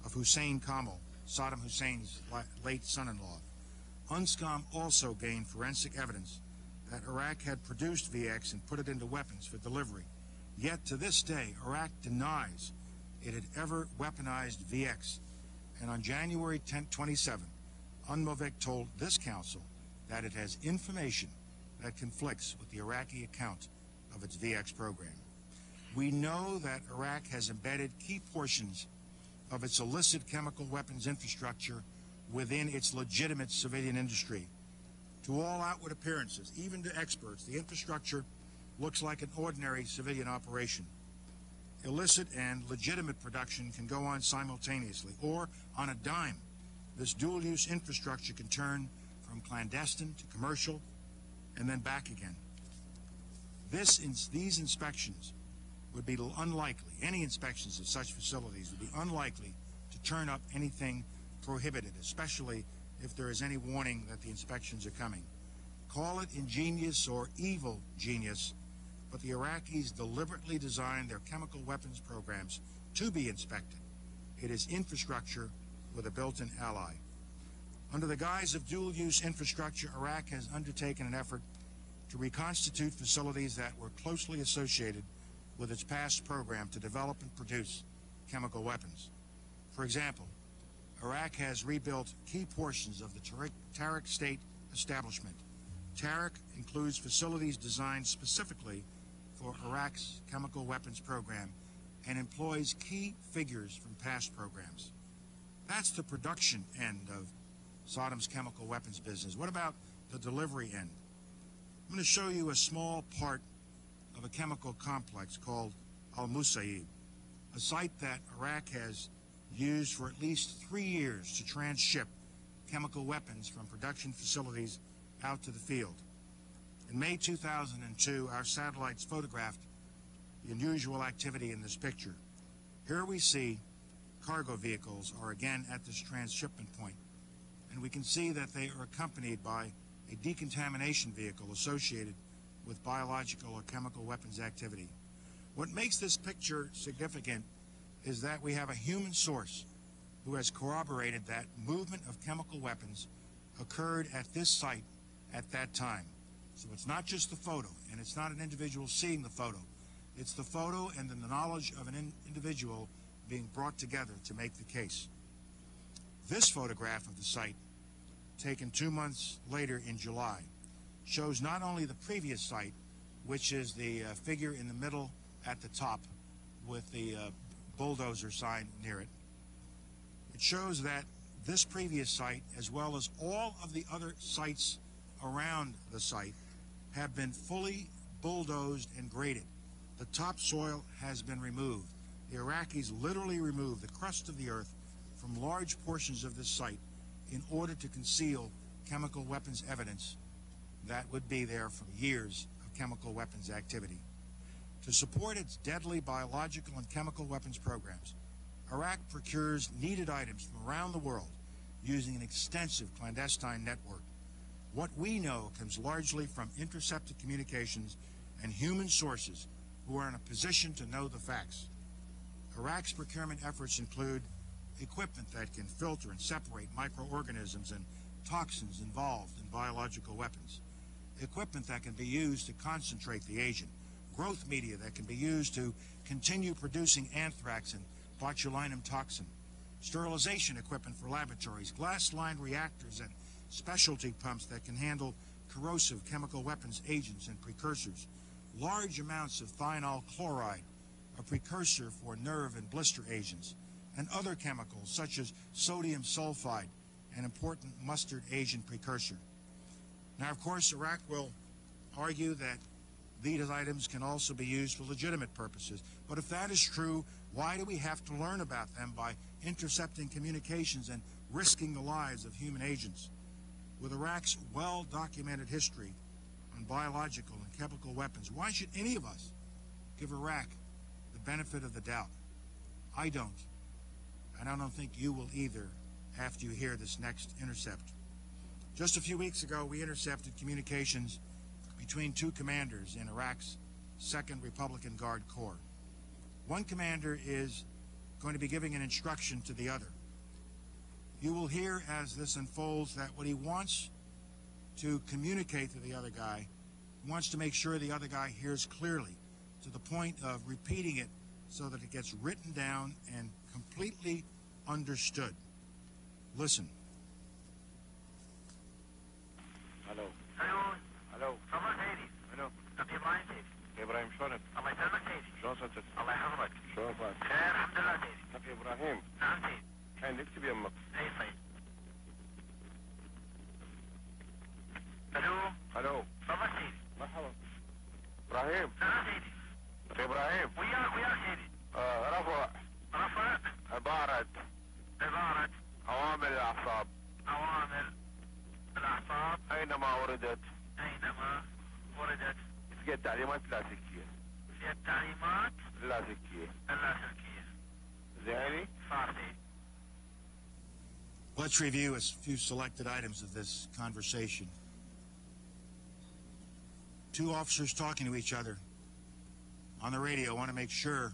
of Hussein Kamal, Saddam Hussein's late son-in-law. UNSCOM also gained forensic evidence that Iraq had produced VX and put it into weapons for delivery. Yet to this day, Iraq denies it had ever weaponized VX. And on January 27, UNMOVIC told this council that it has information that conflicts with the Iraqi account of its VX program. We know that Iraq has embedded key portions of its illicit chemical weapons infrastructure within its legitimate civilian industry. To all outward appearances, even to experts, the infrastructure looks like an ordinary civilian operation. Illicit and legitimate production can go on simultaneously, or on a dime. This dual-use infrastructure can turn from clandestine to commercial and then back again. These inspections would be unlikely, any inspections of such facilities would be unlikely to turn up anything prohibited, especially if there is any warning that the inspections are coming. Call it ingenious or evil genius, but the Iraqis deliberately designed their chemical weapons programs to be inspected. It is infrastructure with a built-in ally. Under the guise of dual-use infrastructure, Iraq has undertaken an effort to reconstitute facilities that were closely associated with its past program to develop and produce chemical weapons. For example, Iraq has rebuilt key portions of the Tariq state establishment. Tariq includes facilities designed specifically for Iraq's chemical weapons program and employs key figures from past programs. That's the production end of Saddam's chemical weapons business. What about the delivery end? I'm going to show you a small part of a chemical complex called Al-Musayyib, a site that Iraq has used for at least 3 years to transship chemical weapons from production facilities out to the field. In May 2002, our satellites photographed the unusual activity in this picture. Here we see cargo vehicles are again at this transshipment point, and we can see that they are accompanied by a decontamination vehicle associated with biological or chemical weapons activity. What makes this picture significant is that we have a human source who has corroborated that movement of chemical weapons occurred at this site at that time. So it's not just the photo, and it's not an individual seeing the photo. It's the photo and then the knowledge of an individual being brought together to make the case. This photograph of the site, taken 2 months later in July, shows not only the previous site, which is the figure in the middle at the top with the bulldozer sign near it. It shows that this previous site, as well as all of the other sites around the site, have been fully bulldozed and graded. The topsoil has been removed. The Iraqis literally removed the crust of the earth from large portions of this site in order to conceal chemical weapons evidence that would be there from years of chemical weapons activity. To support its deadly biological and chemical weapons programs, Iraq procures needed items from around the world using an extensive clandestine network. What we know comes largely from intercepted communications and human sources who are in a position to know the facts. Iraq's procurement efforts include equipment that can filter and separate microorganisms and toxins involved in biological weapons, equipment that can be used to concentrate the agent, growth media that can be used to continue producing anthrax and botulinum toxin, sterilization equipment for laboratories, glass-lined reactors and specialty pumps that can handle corrosive chemical weapons agents and precursors, large amounts of thionyl chloride, a precursor for nerve and blister agents, and other chemicals such as sodium sulfide, an important mustard agent precursor. Now, of course, Iraq will argue that these items can also be used for legitimate purposes. But if that is true, why do we have to learn about them by intercepting communications and risking the lives of human agents? With Iraq's well-documented history on biological and chemical weapons, why should any of us give Iraq the benefit of the doubt? I don't. And I don't think you will either after you hear this next intercept. Just a few weeks ago, we intercepted communications between two commanders in Iraq's 2nd Republican Guard Corps. One commander is going to be giving an instruction to the other. You will hear as this unfolds that what he wants to communicate to the other guy, he wants to make sure the other guy hears clearly, to the point of repeating it so that it gets written down and completely understood. Listen. Hello. Hello. Hello. صباح سيدي. Hello. كيف معي سيدي؟ ابراهيم شلونك؟ الله يسلمك سيدي. شلون صرت؟ الله يحفظك. شلون صرت؟ خير الحمد لله سيدي. كيف ابراهيم؟ نعم سيدي. الحين اكتب يمك. اي طيب. الو. الو. تفضل سيدي. مرحبا. ابراهيم. نعم سيدي. اخي ابراهيم. وياك سيدي. رفع. رفع. عبارة عوامل الاعصاب. عوامل الاعصاب. اينما وردت. في التعليمات اللاسلكية. اللاسلكية. زيني؟ صار سيدي. Let's review a few selected items of this conversation. Two officers talking to each other on the radio want to make sure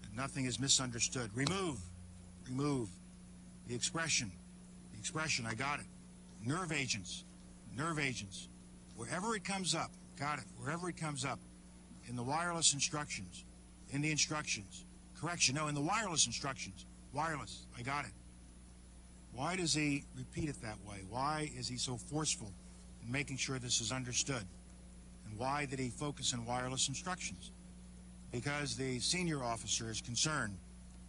that nothing is misunderstood. Remove the expression, I got it. Nerve agents, wherever it comes up, got it, wherever it comes up, in the wireless instructions, in the instructions, correction, no, in the wireless instructions, wireless, I got it. Why does he repeat it that way? Why is he so forceful in making sure this is understood? And why did he focus on wireless instructions? Because the senior officer is concerned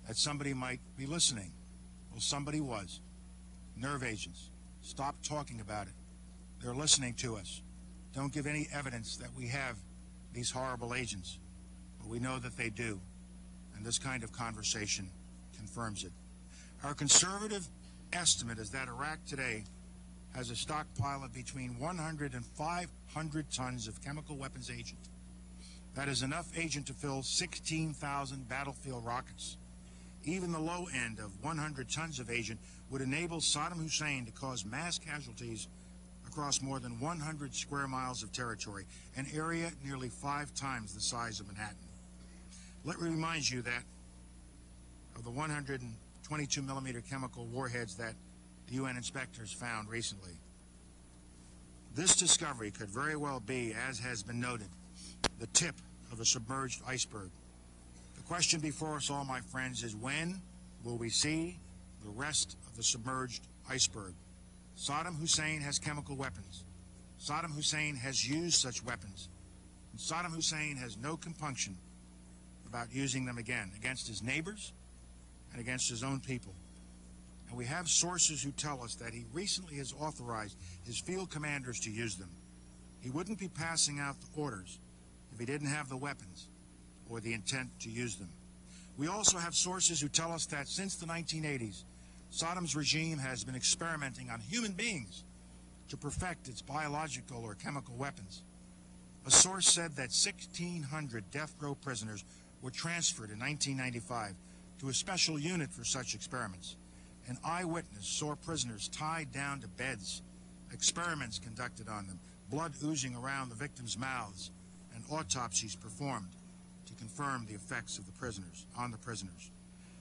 that somebody might be listening. Well, somebody was. Nerve agents. Stop talking about it. They're listening to us. Don't give any evidence that we have these horrible agents. But we know that they do. And this kind of conversation confirms it. Our conservative estimate is that Iraq today has a stockpile of between 100 and 500 tons of chemical weapons agent. That is enough agent to fill 16,000 battlefield rockets. Even the low end of 100 tons of agent would enable Saddam Hussein to cause mass casualties across more than 100 square miles of territory, an area nearly 5 times the size of Manhattan. Let me remind you that of the 122 millimeter chemical warheads that the UN inspectors found recently, this discovery could very well be, as has been noted, the tip of a submerged iceberg. The question before us all, my friends, is when will we see the rest of the submerged iceberg? Saddam Hussein has chemical weapons. Saddam Hussein has used such weapons. And Saddam Hussein has no compunction about using them again against his neighbors and against his own people. And we have sources who tell us that he recently has authorized his field commanders to use them. He wouldn't be passing out the orders if he didn't have the weapons or the intent to use them. We also have sources who tell us that since the 1980s, Saddam's regime has been experimenting on human beings to perfect its biological or chemical weapons. A source said that 1,600 death row prisoners were transferred in 1995 to a special unit for such experiments. An eyewitness saw prisoners tied down to beds, experiments conducted on them, blood oozing around the victims' mouths, and autopsies performed to confirm the effects of the prisoners on the prisoners.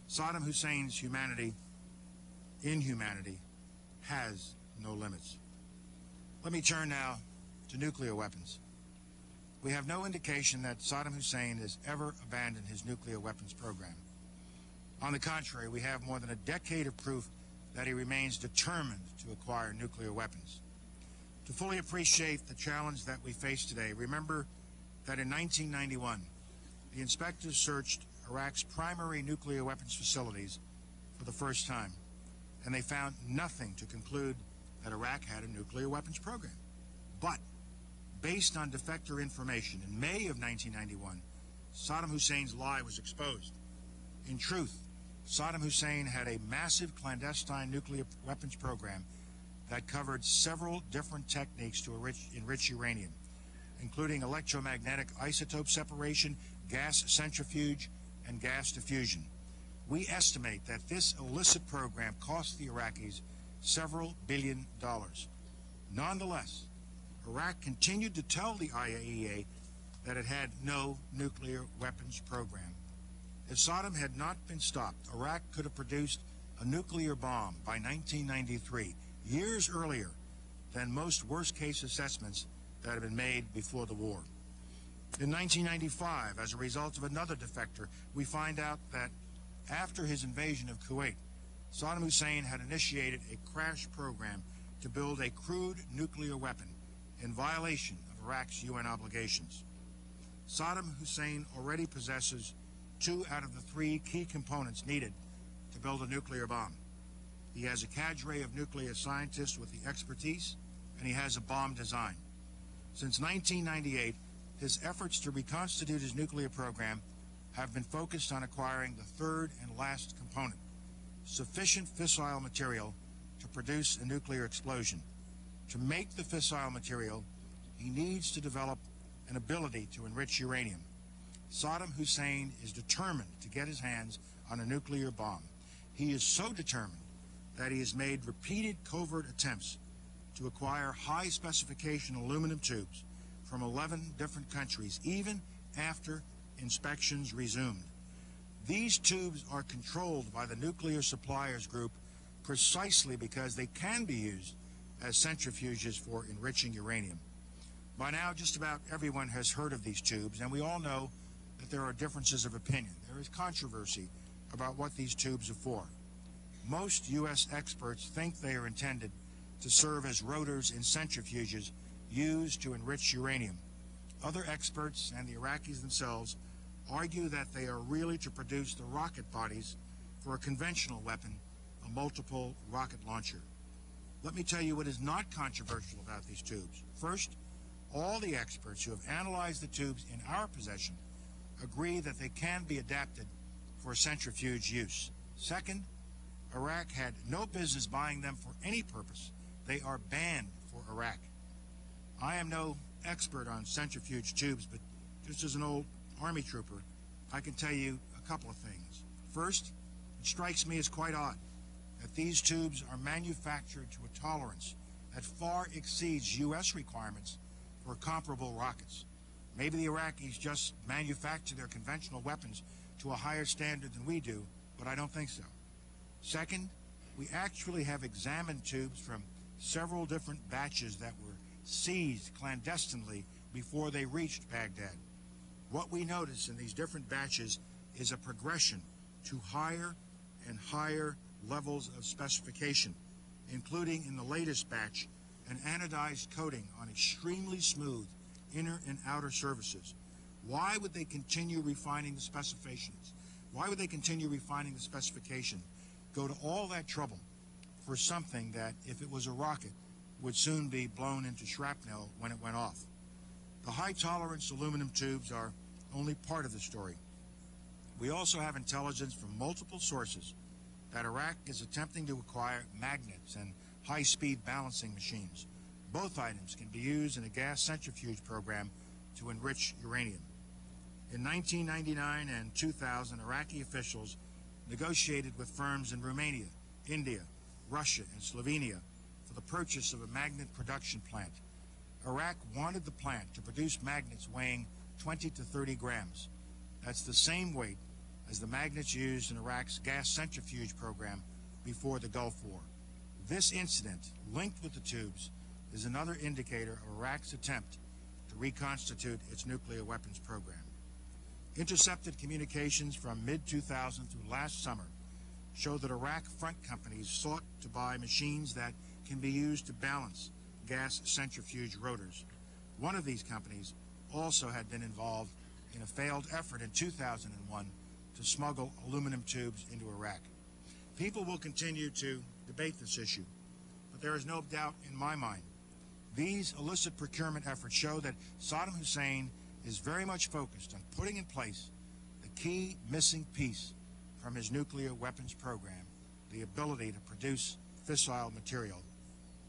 Saddam Hussein's inhumanity has no limits. Let me turn now to nuclear weapons. We have no indication that Saddam Hussein has ever abandoned his nuclear weapons program. On the contrary, we have more than a decade of proof that he remains determined to acquire nuclear weapons. To fully appreciate the challenge that we face today, remember that in 1991, the inspectors searched Iraq's primary nuclear weapons facilities for the first time, and they found nothing to conclude that Iraq had a nuclear weapons program. But based on defector information in May of 1991, Saddam Hussein's lie was exposed. In truth, Saddam Hussein had a massive clandestine nuclear weapons program that covered several different techniques to enrich uranium, including electromagnetic isotope separation, gas centrifuge, and gas diffusion. We estimate that this illicit program cost the Iraqis several $billions. Nonetheless, Iraq continued to tell the IAEA that it had no nuclear weapons program. If Saddam had not been stopped, Iraq could have produced a nuclear bomb by 1993, years earlier than most worst-case assessments that had been made before the war. In 1995, as a result of another defector, we find out that after his invasion of Kuwait, Saddam Hussein had initiated a crash program to build a crude nuclear weapon in violation of Iraq's UN obligations. Saddam Hussein already possesses 2 out of the 3 key components needed to build a nuclear bomb. He has a cadre of nuclear scientists with the expertise, and he has a bomb design. Since 1998, his efforts to reconstitute his nuclear program have been focused on acquiring the 3rd and last component, sufficient fissile material to produce a nuclear explosion. To make the fissile material, he needs to develop an ability to enrich uranium. Saddam Hussein is determined to get his hands on a nuclear bomb. He is so determined that he has made repeated covert attempts to acquire high-specification aluminum tubes from 11 different countries, even after inspections resumed. These tubes are controlled by the Nuclear Suppliers Group precisely because they can be used as centrifuges for enriching uranium. By now, just about everyone has heard of these tubes, and we all know that there are differences of opinion. There is controversy about what these tubes are for. Most U.S. experts think they are intended to serve as rotors in centrifuges used to enrich uranium. Other experts and the Iraqis themselves argue that they are really to produce the rocket bodies for a conventional weapon, a multiple rocket launcher. Let me tell you what is not controversial about these tubes. First, all the experts who have analyzed the tubes in our possession agree that they can be adapted for centrifuge use. Second, Iraq had no business buying them for any purpose. They are banned for Iraq. I am no expert on centrifuge tubes, but just as an old Army trooper, I can tell you a couple of things. First, it strikes me as quite odd that these tubes are manufactured to a tolerance that far exceeds U.S. requirements for comparable rockets. Maybe the Iraqis just manufacture their conventional weapons to a higher standard than we do, but I don't think so. Second, we actually have examined tubes from several different batches that were seized clandestinely before they reached Baghdad. What we notice in these different batches is a progression to higher and higher levels of specification, including in the latest batch an anodized coating on extremely smooth inner and outer surfaces. Why would they continue refining the specifications? Why would they continue refining the specification? Go to all that trouble for something that, if it was a rocket, would soon be blown into shrapnel when it went off. The high-tolerance aluminum tubes are only part of the story. We also have intelligence from multiple sources that Iraq is attempting to acquire magnets and high-speed balancing machines. Both items can be used in a gas centrifuge program to enrich uranium. In 1999 and 2000, Iraqi officials negotiated with firms in Romania, India, Russia, and Slovenia for the purchase of a magnet production plant. Iraq wanted the plant to produce magnets weighing 20 to 30 grams. That's the same weight as the magnets used in Iraq's gas centrifuge program before the Gulf War. This incident, linked with the tubes, is another indicator of Iraq's attempt to reconstitute its nuclear weapons program. Intercepted communications from mid-2000 through last summer show that Iraq front companies sought to buy machines that can be used to balance gas centrifuge rotors. One of these companies also had been involved in a failed effort in 2001 to smuggle aluminum tubes into Iraq. People will continue to debate this issue, but there is no doubt in my mind these illicit procurement efforts show that Saddam Hussein is very much focused on putting in place the key missing piece from his nuclear weapons program, the ability to produce fissile material.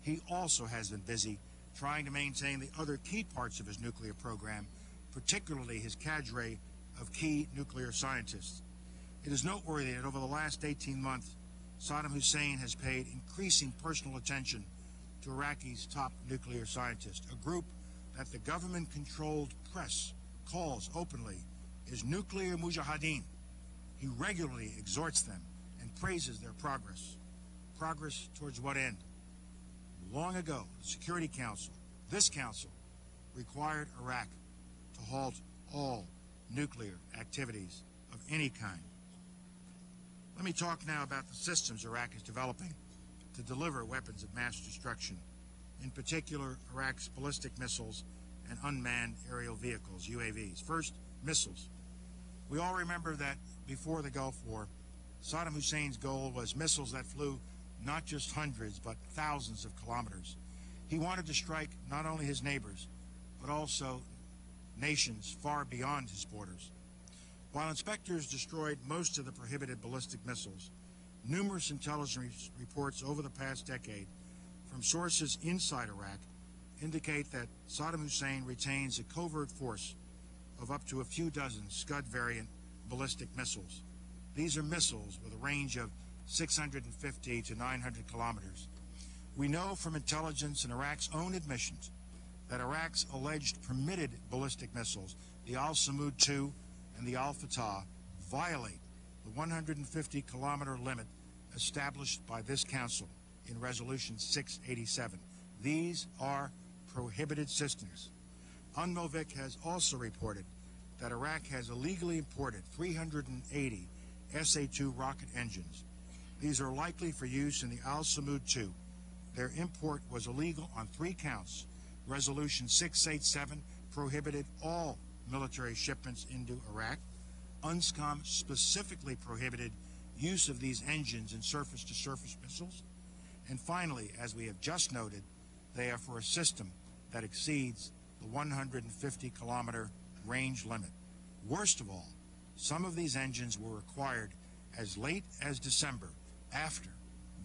He also has been busy trying to maintain the other key parts of his nuclear program, particularly his cadre of key nuclear scientists. It is noteworthy that over the last 18 months, Saddam Hussein has paid increasing personal attention to Iraqi's top nuclear scientists, a group that the government-controlled press calls openly his nuclear mujahideen. He regularly exhorts them and praises their progress. Progress towards what end? Long ago, the Security Council, this council, required Iraq to halt all nuclear activities of any kind. Let me talk now about the systems Iraq is developing to deliver weapons of mass destruction, in particular Iraq's ballistic missiles and unmanned aerial vehicles, UAVs. First, missiles. We all remember that before the Gulf War, Saddam Hussein's goal was missiles that flew not just hundreds, but thousands of kilometers. He wanted to strike not only his neighbors, but also nations far beyond his borders. While inspectors destroyed most of the prohibited ballistic missiles, numerous intelligence reports over the past decade from sources inside Iraq indicate that Saddam Hussein retains a covert force of up to a few dozen Scud variant ballistic missiles. These are missiles with a range of 650 to 900 kilometers. We know from intelligence and Iraq's own admissions that Iraq's alleged permitted ballistic missiles, the Al-Samud II and the Al-Fatah, violate the 150-kilometer limit established by this council in Resolution 687. These are prohibited systems. UNMOVIC has also reported that Iraq has illegally imported 380 SA-2 rocket engines. These are likely for use in the Al-Samud II. Their import was illegal on 3 counts. Resolution 687 prohibited all military shipments into Iraq. UNSCOM specifically prohibited use of these engines in surface-to-surface missiles. And finally, as we have just noted, they are for a system that exceeds the 150-kilometer range limit. Worst of all, some of these engines were acquired as late as December, after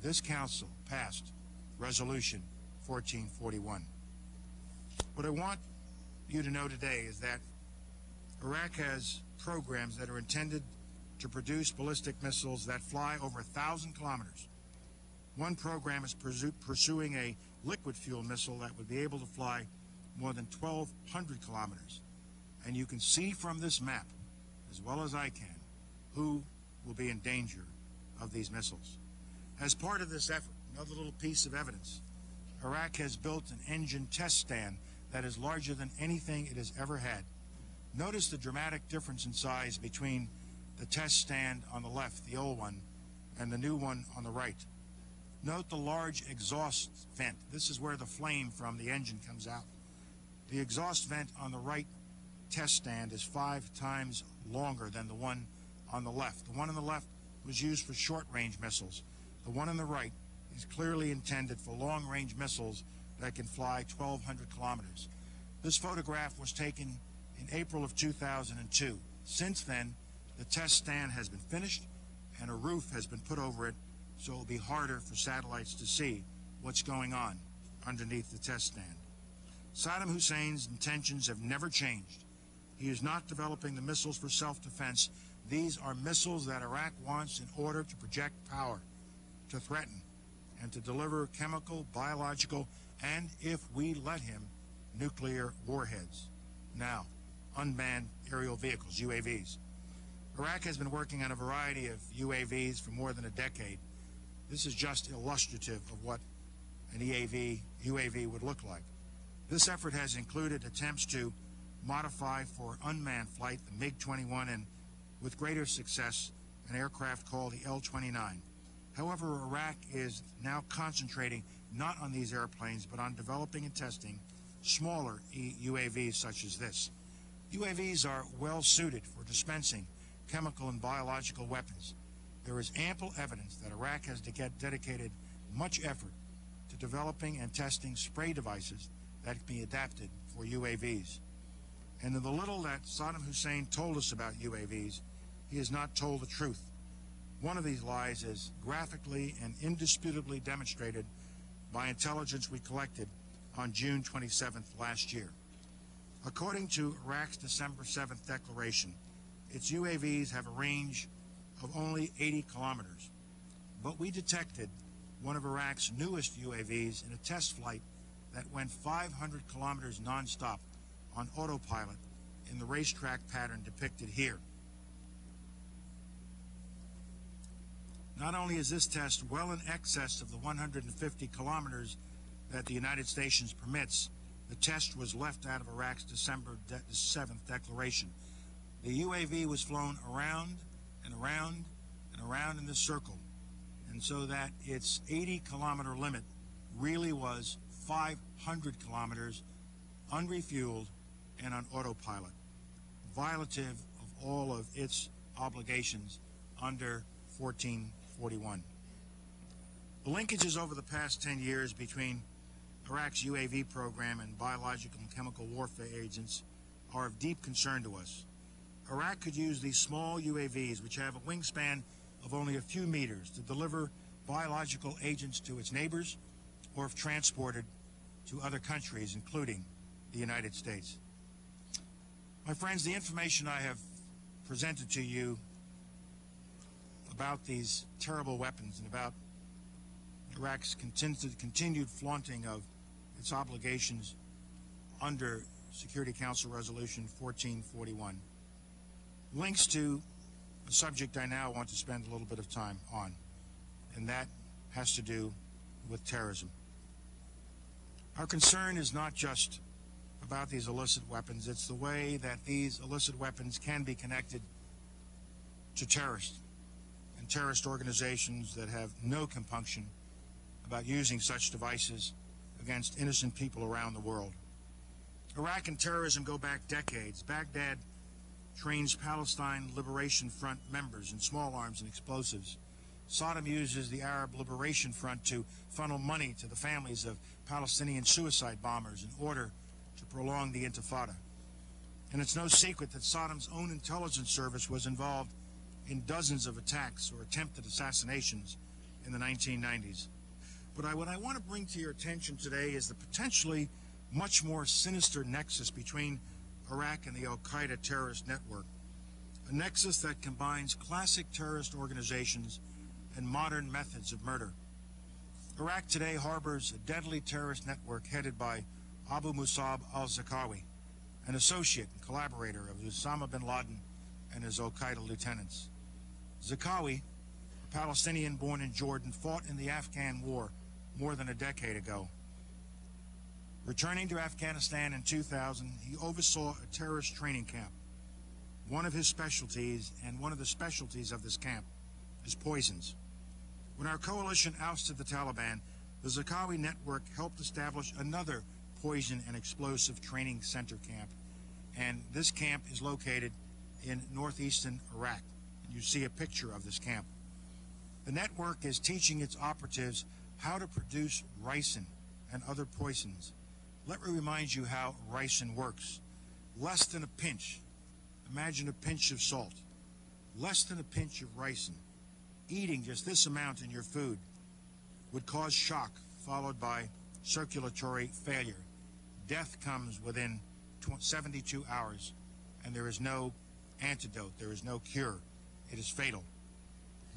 this council passed Resolution 1441. What I want you to know today is that Iraq has programs that are intended to produce ballistic missiles that fly over 1,000 kilometers. One program is pursuing a liquid fuel missile that would be able to fly more than 1,200 kilometers. And you can see from this map, as well as I can, who will be in danger of these missiles. As part of this effort, another little piece of evidence, Iraq has built an engine test stand that is larger than anything it has ever had. Notice the dramatic difference in size between the test stand on the left, the old one, and the new one on the right. Note the large exhaust vent. This is where the flame from the engine comes out. The exhaust vent on the right test stand is 5 times longer than the one on the left. The one on the left was used for short-range missiles. The one on the right is clearly intended for long-range missiles that can fly 1,200 kilometers. This photograph was taken in April of 2002. Since then, the test stand has been finished and a roof has been put over it, so it will be harder for satellites to see what's going on underneath the test stand. Saddam Hussein's intentions have never changed. He is not developing the missiles for self-defense. These are missiles that Iraq wants in order to project power, to threaten, and to deliver chemical, biological, and, if we let him, nuclear warheads. Now, unmanned aerial vehicles, UAVs. Iraq has been working on a variety of UAVs for more than a decade. This is just illustrative of what an UAV would look like. This effort has included attempts to modify for unmanned flight the MiG-21 and, with greater success, an aircraft called the L-29. However, Iraq is now concentrating not on these airplanes, but on developing and testing smaller UAVs such as this. UAVs are well suited for dispensing chemical and biological weapons. There is ample evidence that Iraq has dedicated much effort to developing and testing spray devices that can be adapted for UAVs. And in the little that Saddam Hussein told us about UAVs, he has not told the truth. One of these lies is graphically and indisputably demonstrated by intelligence we collected on June 27th last year. According to Iraq's December 7th declaration, its UAVs have a range of only 80 kilometers. But we detected one of Iraq's newest UAVs in a test flight that went 500 kilometers nonstop on autopilot in the racetrack pattern depicted here. Not only is this test well in excess of the 150 kilometers that the United States permits, the test was left out of Iraq's December 7th declaration. The UAV was flown around and around and around in this circle, and so that its 80-kilometer limit really was 500 kilometers unrefueled and on autopilot, violative of all of its obligations under 1441. The linkages over the past 10 years between Iraq's UAV program and biological and chemical warfare agents are of deep concern to us. Iraq could use these small UAVs, which have a wingspan of only a few meters, to deliver biological agents to its neighbors or if transported to other countries, including the United States. My friends, the information I have presented to you about these terrible weapons and about Iraq's continued flaunting of its obligations under Security Council Resolution 1441 links to a subject I now want to spend a little bit of time on, and that has to do with terrorism. Our concern is not just about these illicit weapons, it's the way that these illicit weapons can be connected to terrorists and terrorist organizations that have no compunction about using such devices against innocent people around the world. Iraq and terrorism go back decades. Baghdad trains Palestine Liberation Front members in small arms and explosives. Saddam uses the Arab Liberation Front to funnel money to the families of Palestinian suicide bombers in order to prolong the Intifada. And it's no secret that Saddam's own intelligence service was involved in dozens of attacks or attempted assassinations in the 1990s. But what I want to bring to your attention today is the potentially much more sinister nexus between Iraq and the Al-Qaeda terrorist network, a nexus that combines classic terrorist organizations and modern methods of murder. Iraq today harbors a deadly terrorist network headed by Abu Musab al-Zarqawi, an associate and collaborator of Osama bin Laden and his Al-Qaeda lieutenants. Zarqawi, a Palestinian born in Jordan, fought in the Afghan war more than a decade ago. Returning to Afghanistan in 2000, he oversaw a terrorist training camp. One of his specialties, and one of the specialties of this camp, is poisons. When our coalition ousted the Taliban, the Zarqawi network helped establish another poison and explosive training center camp, and this camp is located in northeastern Iraq. You see a picture of this camp. The network is teaching its operatives how to produce ricin and other poisons. Let me remind you how ricin works. Less than a pinch. Imagine a pinch of salt. Less than a pinch of ricin. Eating just this amount in your food would cause shock, followed by circulatory failure. Death comes within 72 hours, and there is no antidote. There is no cure. It is fatal.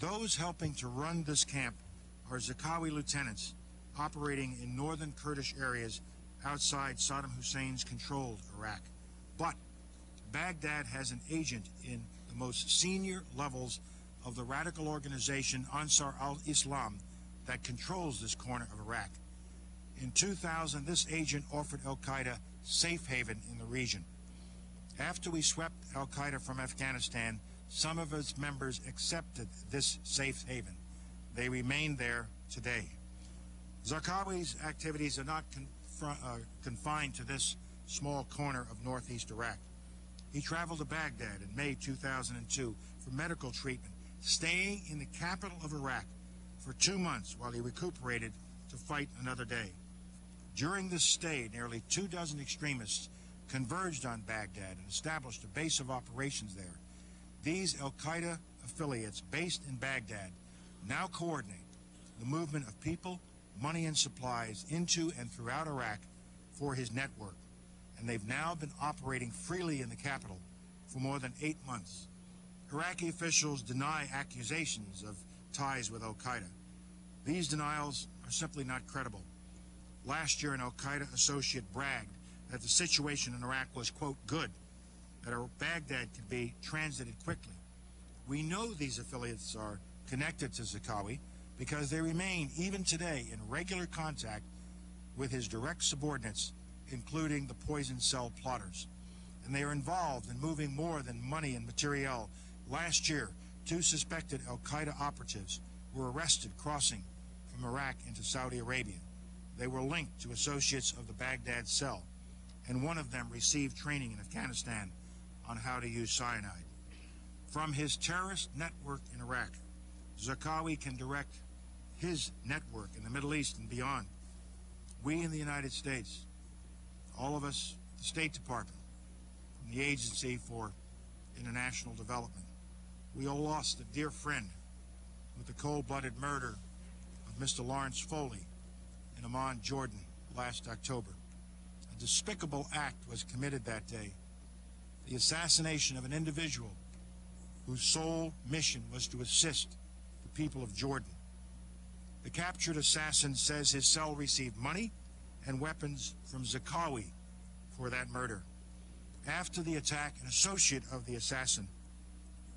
Those helping to run this camp are Zarqawi lieutenants operating in northern Kurdish areas outside Saddam Hussein's controlled Iraq. But Baghdad has an agent in the most senior levels of the radical organization Ansar al-Islam that controls this corner of Iraq. In 2000, this agent offered al-Qaeda safe haven in the region. After we swept al-Qaeda from Afghanistan, some of its members accepted this safe haven. They remain there today. Zarqawi's activities are not confined to this small corner of northeast Iraq. He traveled to Baghdad in May 2002 for medical treatment, staying in the capital of Iraq for 2 months while he recuperated to fight another day. During this stay, nearly 24 extremists converged on Baghdad and established a base of operations there. These al-Qaeda affiliates based in Baghdad now coordinate the movement of people, money, and supplies into and throughout Iraq for his network, and they've now been operating freely in the capital for more than 8 months. Iraqi officials deny accusations of ties with al-Qaeda. These denials are simply not credible. Last year, an al-Qaeda associate bragged that the situation in Iraq was, quote, good, that Baghdad could be transited quickly. We know these affiliates are connected to Zarqawi because they remain, even today, in regular contact with his direct subordinates, including the poison cell plotters. And they are involved in moving more than money and materiel. Last year, 2 suspected al-Qaeda operatives were arrested crossing from Iraq into Saudi Arabia. They were linked to associates of the Baghdad cell, and one of them received training in Afghanistan on how to use cyanide. From his terrorist network in Iraq, Zarqawi can direct his network in the Middle East and beyond. We in the United States, all of us, the State Department, from the Agency for International Development, we all lost a dear friend with the cold-blooded murder of Mr. Lawrence Foley in Amman, Jordan, last October. A despicable act was committed that day, the assassination of an individual whose sole mission was to assist the people of Jordan. The captured assassin says his cell received money and weapons from Zarqawi for that murder. After the attack, an associate of the assassin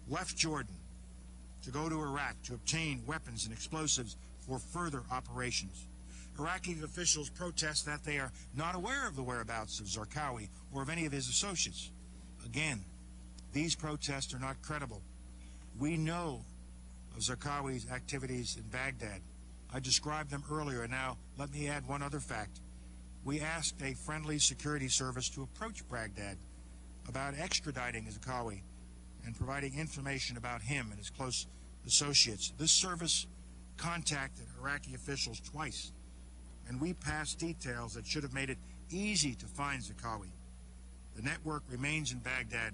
left Jordan to go to Iraq to obtain weapons and explosives for further operations. Iraqi officials protest that they are not aware of the whereabouts of Zarqawi or of any of his associates. Again, these protests are not credible. We know of Zarqawi's activities in Baghdad. I described them earlier, and now let me add one other fact. We asked a friendly security service to approach Baghdad about extraditing Zarqawi and providing information about him and his close associates. This service contacted Iraqi officials twice, and we passed details that should have made it easy to find Zarqawi. The network remains in Baghdad.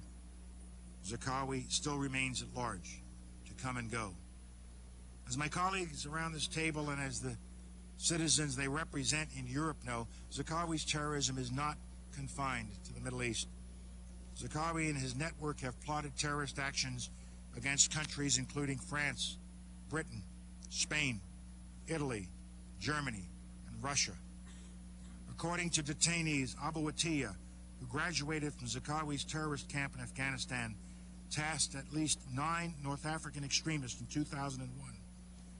Zarqawi still remains at large to come and go. As my colleagues around this table and as the citizens they represent in Europe know, Zarqawi's terrorism is not confined to the Middle East. Zarqawi and his network have plotted terrorist actions against countries including France, Britain, Spain, Italy, Germany, and Russia. According to detainees, Abu Atiyah, who graduated from Zarqawi's terrorist camp in Afghanistan, tasked at least 9 North African extremists in 2001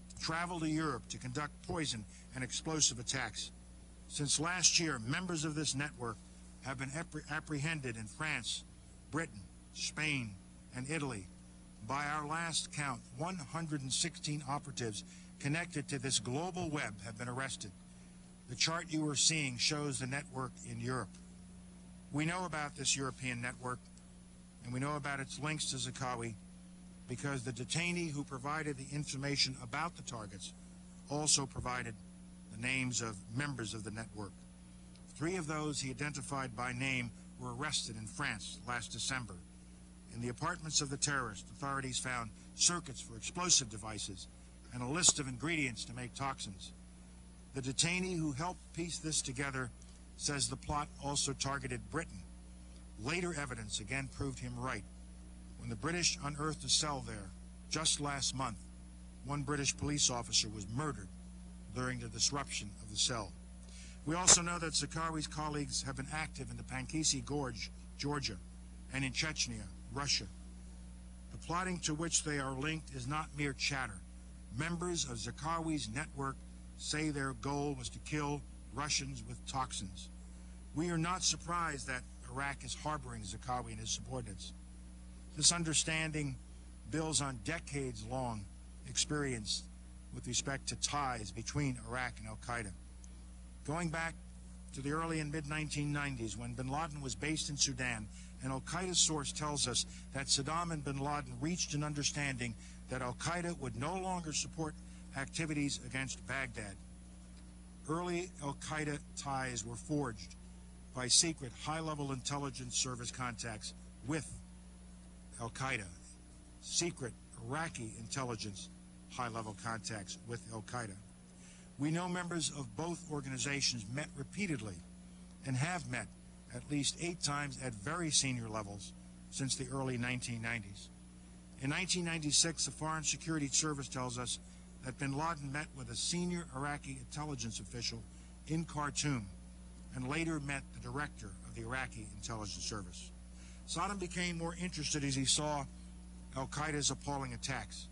to travel to Europe to conduct poison and explosive attacks. Since last year, members of this network have been apprehended in France, Britain, Spain, and Italy. By our last count, 116 operatives connected to this global web have been arrested. The chart you are seeing shows the network in Europe. We know about this European network, and we know about its links to Zarqawi because the detainee who provided the information about the targets also provided the names of members of the network. 3 of those he identified by name were arrested in France last December. In the apartments of the terrorists, authorities found circuits for explosive devices and a list of ingredients to make toxins. The detainee who helped piece this together says the plot also targeted Britain. Later evidence again proved him right. When the British unearthed a cell there just last month, one British police officer was murdered during the disruption of the cell. We also know that Zarqawi's colleagues have been active in the Pankisi Gorge, Georgia, and in Chechnya, Russia. The plotting to which they are linked is not mere chatter. Members of Zarqawi's network say their goal was to kill Russians with toxins. We are not surprised that Iraq is harboring Zarqawi and his subordinates. This understanding builds on decades-long experience with respect to ties between Iraq and al-Qaeda. Going back to the early and mid-1990s, when bin Laden was based in Sudan, an al-Qaeda source tells us that Saddam and bin Laden reached an understanding that al-Qaeda would no longer support activities against Baghdad. Early al-Qaeda ties were forged by secret high-level intelligence service contacts with al-Qaeda, secret Iraqi intelligence high-level contacts with al-Qaeda. We know members of both organizations met repeatedly and have met at least 8 times at very senior levels since the early 1990s. In 1996, the Foreign Security Service tells us that bin Laden met with a senior Iraqi intelligence official in Khartoum and later met the director of the Iraqi intelligence service. Saddam became more interested as he saw al-Qaeda's appalling attacks.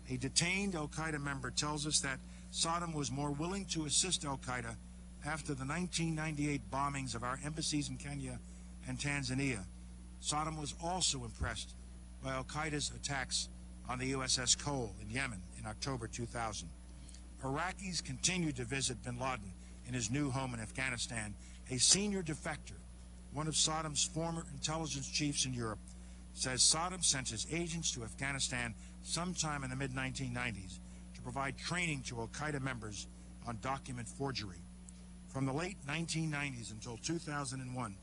A detained al-Qaeda member tells us that Saddam was more willing to assist al-Qaeda after the 1998 bombings of our embassies in Kenya and Tanzania. Saddam was also impressed by al-Qaeda's attacks on the USS Cole in Yemen in October 2000. Iraqis continued to visit bin Laden in his new home in Afghanistan. A senior defector, one of Saddam's former intelligence chiefs in Europe, says Saddam sent his agents to Afghanistan sometime in the mid-1990s to provide training to al-Qaeda members on document forgery. From the late 1990s until 2001,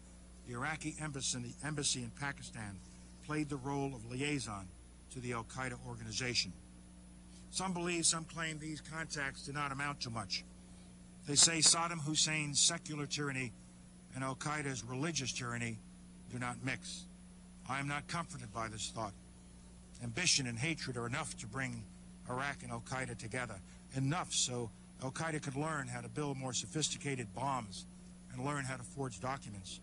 the Iraqi embassy in Pakistan played the role of liaison to the al-Qaeda organization. Some believe, some claim these contacts do not amount to much. They say Saddam Hussein's secular tyranny and al-Qaeda's religious tyranny do not mix. I am not comforted by this thought. Ambition and hatred are enough to bring Iraq and al-Qaeda together, enough so al-Qaeda could learn how to build more sophisticated bombs and learn how to forge documents,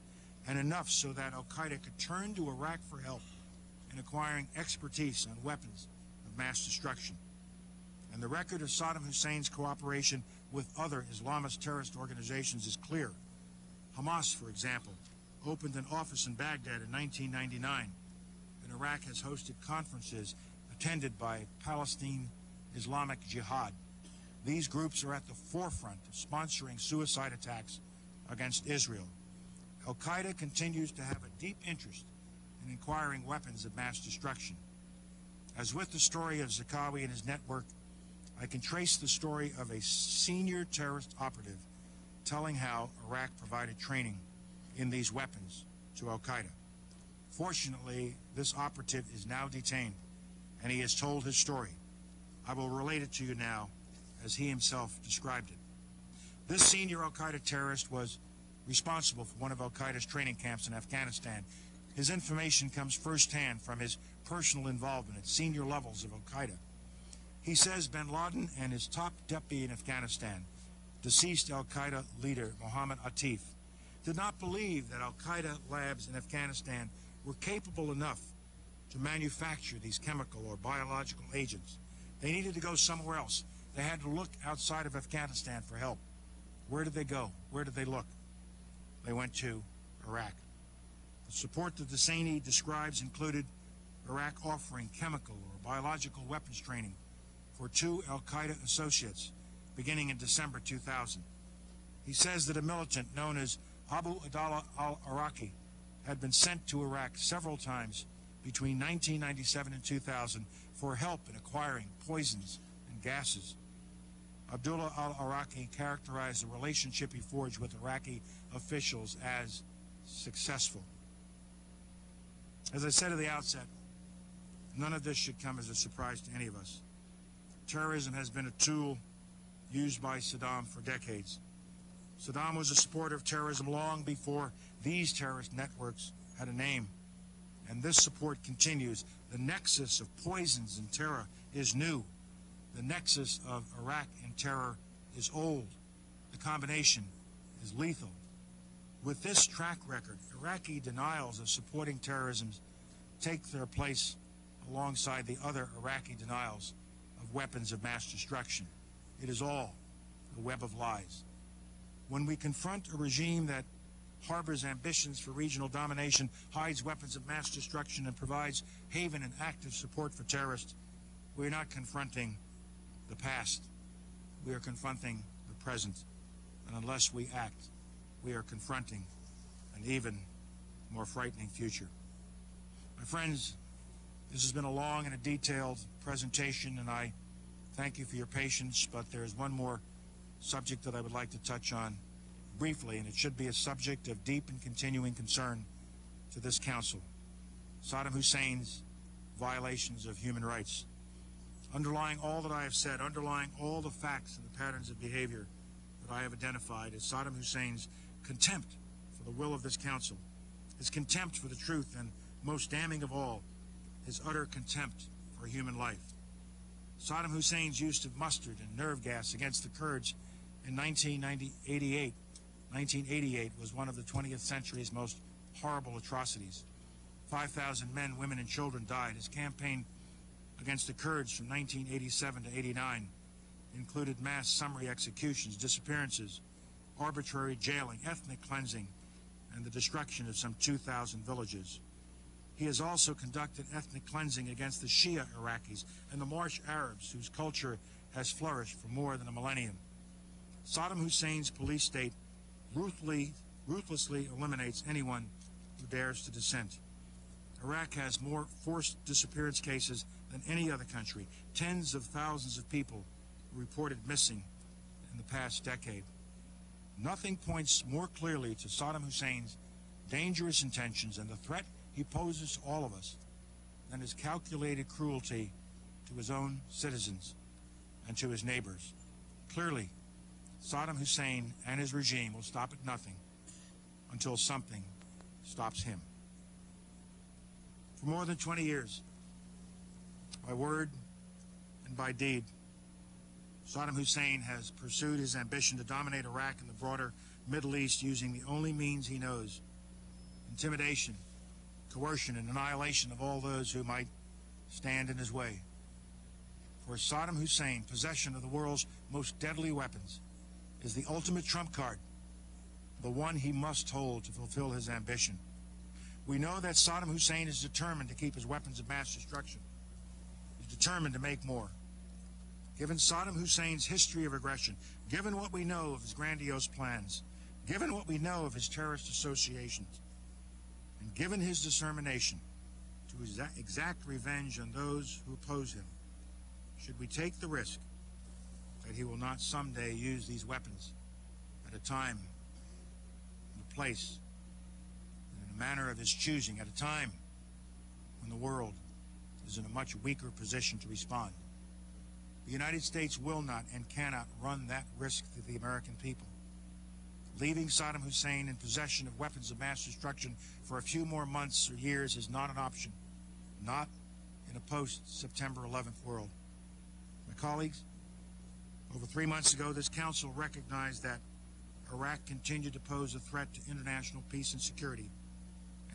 and enough so that al-Qaeda could turn to Iraq for help in acquiring expertise on weapons of mass destruction. And the record of Saddam Hussein's cooperation with other Islamist terrorist organizations is clear. Hamas, for example, opened an office in Baghdad in 1999, and Iraq has hosted conferences attended by Palestine Islamic Jihad. These groups are at the forefront of sponsoring suicide attacks against Israel. Al-Qaeda continues to have a deep interest in acquiring weapons of mass destruction. As with the story of Zarqawi and his network, I can trace the story of a senior terrorist operative telling how Iraq provided training in these weapons to al-Qaeda. Fortunately, this operative is now detained, and he has told his story. I will relate it to you now, as he himself described it. This senior al-Qaeda terrorist was responsible for one of al-Qaeda's training camps in Afghanistan, His information comes firsthand from his personal involvement at senior levels of al-Qaeda. He says bin Laden and his top deputy in Afghanistan, deceased al-Qaeda leader Mohammed Atif, did not believe that al-Qaeda labs in Afghanistan were capable enough to manufacture these chemical or biological agents. They needed to go somewhere else. They had to look outside of Afghanistan for help. Where did they go? Where did they look? They went to Iraq. The support that Husseini describes included Iraq offering chemical or biological weapons training for 2 al-Qaeda associates beginning in December 2000. He says that a militant known as Abu Abdallah al-Iraqi had been sent to Iraq several times between 1997 and 2000 for help in acquiring poisons and gases. Abdullah al-Iraqi characterized the relationship he forged with Iraqi officials as successful. As I said at the outset, none of this should come as a surprise to any of us. Terrorism has been a tool used by Saddam for decades. Saddam was a supporter of terrorism long before these terrorist networks had a name. And this support continues. The nexus of poisons and terror is new. The nexus of Iraq and terror is old. The combination is lethal. With this track record, Iraqi denials of supporting terrorism take their place alongside the other Iraqi denials of weapons of mass destruction. It is all a web of lies. When we confront a regime that harbors ambitions for regional domination, hides weapons of mass destruction, and provides haven and active support for terrorists, we are not confronting the past. We are confronting the present. And unless we act, we are confronting an even more frightening future. My friends, this has been a long and a detailed presentation, and I thank you for your patience, but there is one more subject that I would like to touch on briefly, and it should be a subject of deep and continuing concern to this Council: Saddam Hussein's violations of human rights. Underlying all that I have said, underlying all the facts and the patterns of behavior that I have identified, is Saddam Hussein's contempt for the will of this Council, his contempt for the truth, and most damning of all, his utter contempt for human life. Saddam Hussein's use of mustard and nerve gas against the Kurds in 1988 was one of the 20th century's most horrible atrocities. 5,000 men, women, and children died. His campaign against the Kurds from 1987 to 89 included mass summary executions, disappearances, arbitrary jailing, ethnic cleansing, and the destruction of some 2,000 villages. He has also conducted ethnic cleansing against the Shia Iraqis and the Marsh Arabs, whose culture has flourished for more than a millennium. Saddam Hussein's police state ruthlessly eliminates anyone who dares to dissent. Iraq has more forced disappearance cases than any other country. Tens of thousands of people were reported missing in the past decade. Nothing points more clearly to Saddam Hussein's dangerous intentions and the threat he poses to all of us than his calculated cruelty to his own citizens and to his neighbors. Clearly, Saddam Hussein and his regime will stop at nothing until something stops him. For more than 20 years, by word and by deed, Saddam Hussein has pursued his ambition to dominate Iraq and the broader Middle East using the only means he knows: intimidation, coercion, and annihilation of all those who might stand in his way. For Saddam Hussein, possession of the world's most deadly weapons is the ultimate trump card, the one he must hold to fulfill his ambition. We know that Saddam Hussein is determined to keep his weapons of mass destruction. He's determined to make more. Given Saddam Hussein's history of aggression, given what we know of his grandiose plans, given what we know of his terrorist associations, and given his determination to exact revenge on those who oppose him, should we take the risk that he will not someday use these weapons at a time, in a place, and in a manner of his choosing, at a time when the world is in a much weaker position to respond? The United States will not and cannot run that risk to the American people. Leaving Saddam Hussein in possession of weapons of mass destruction for a few more months or years is not an option, not in a post-September 11th world. My colleagues, over 3 months ago, this Council recognized that Iraq continued to pose a threat to international peace and security,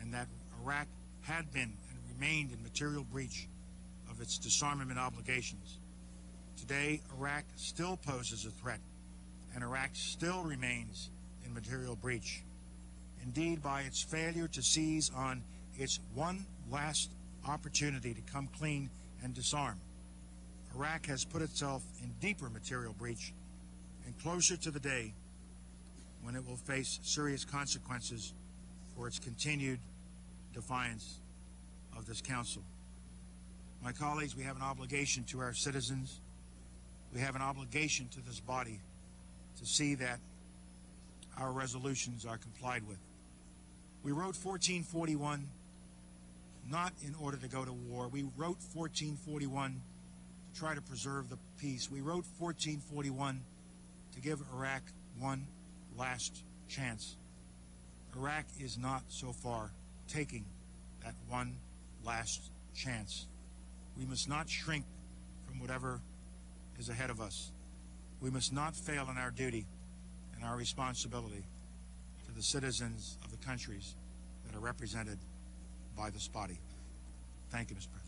and that Iraq had been and remained in material breach of its disarmament obligations. Today, Iraq still poses a threat, and Iraq still remains in material breach. Indeed, by its failure to seize on its one last opportunity to come clean and disarm, Iraq has put itself in deeper material breach and closer to the day when it will face serious consequences for its continued defiance of this Council. My colleagues, we have an obligation to our citizens. We have an obligation to this body to see that our resolutions are complied with. We wrote 1441 not in order to go to war. We wrote 1441 to try to preserve the peace. We wrote 1441 to give Iraq one last chance. Iraq is not so far taking that one last chance. We must not shrink from whatever is ahead of us. We must not fail in our duty and our responsibility to the citizens of the countries that are represented by this body. Thank you, Mr. President.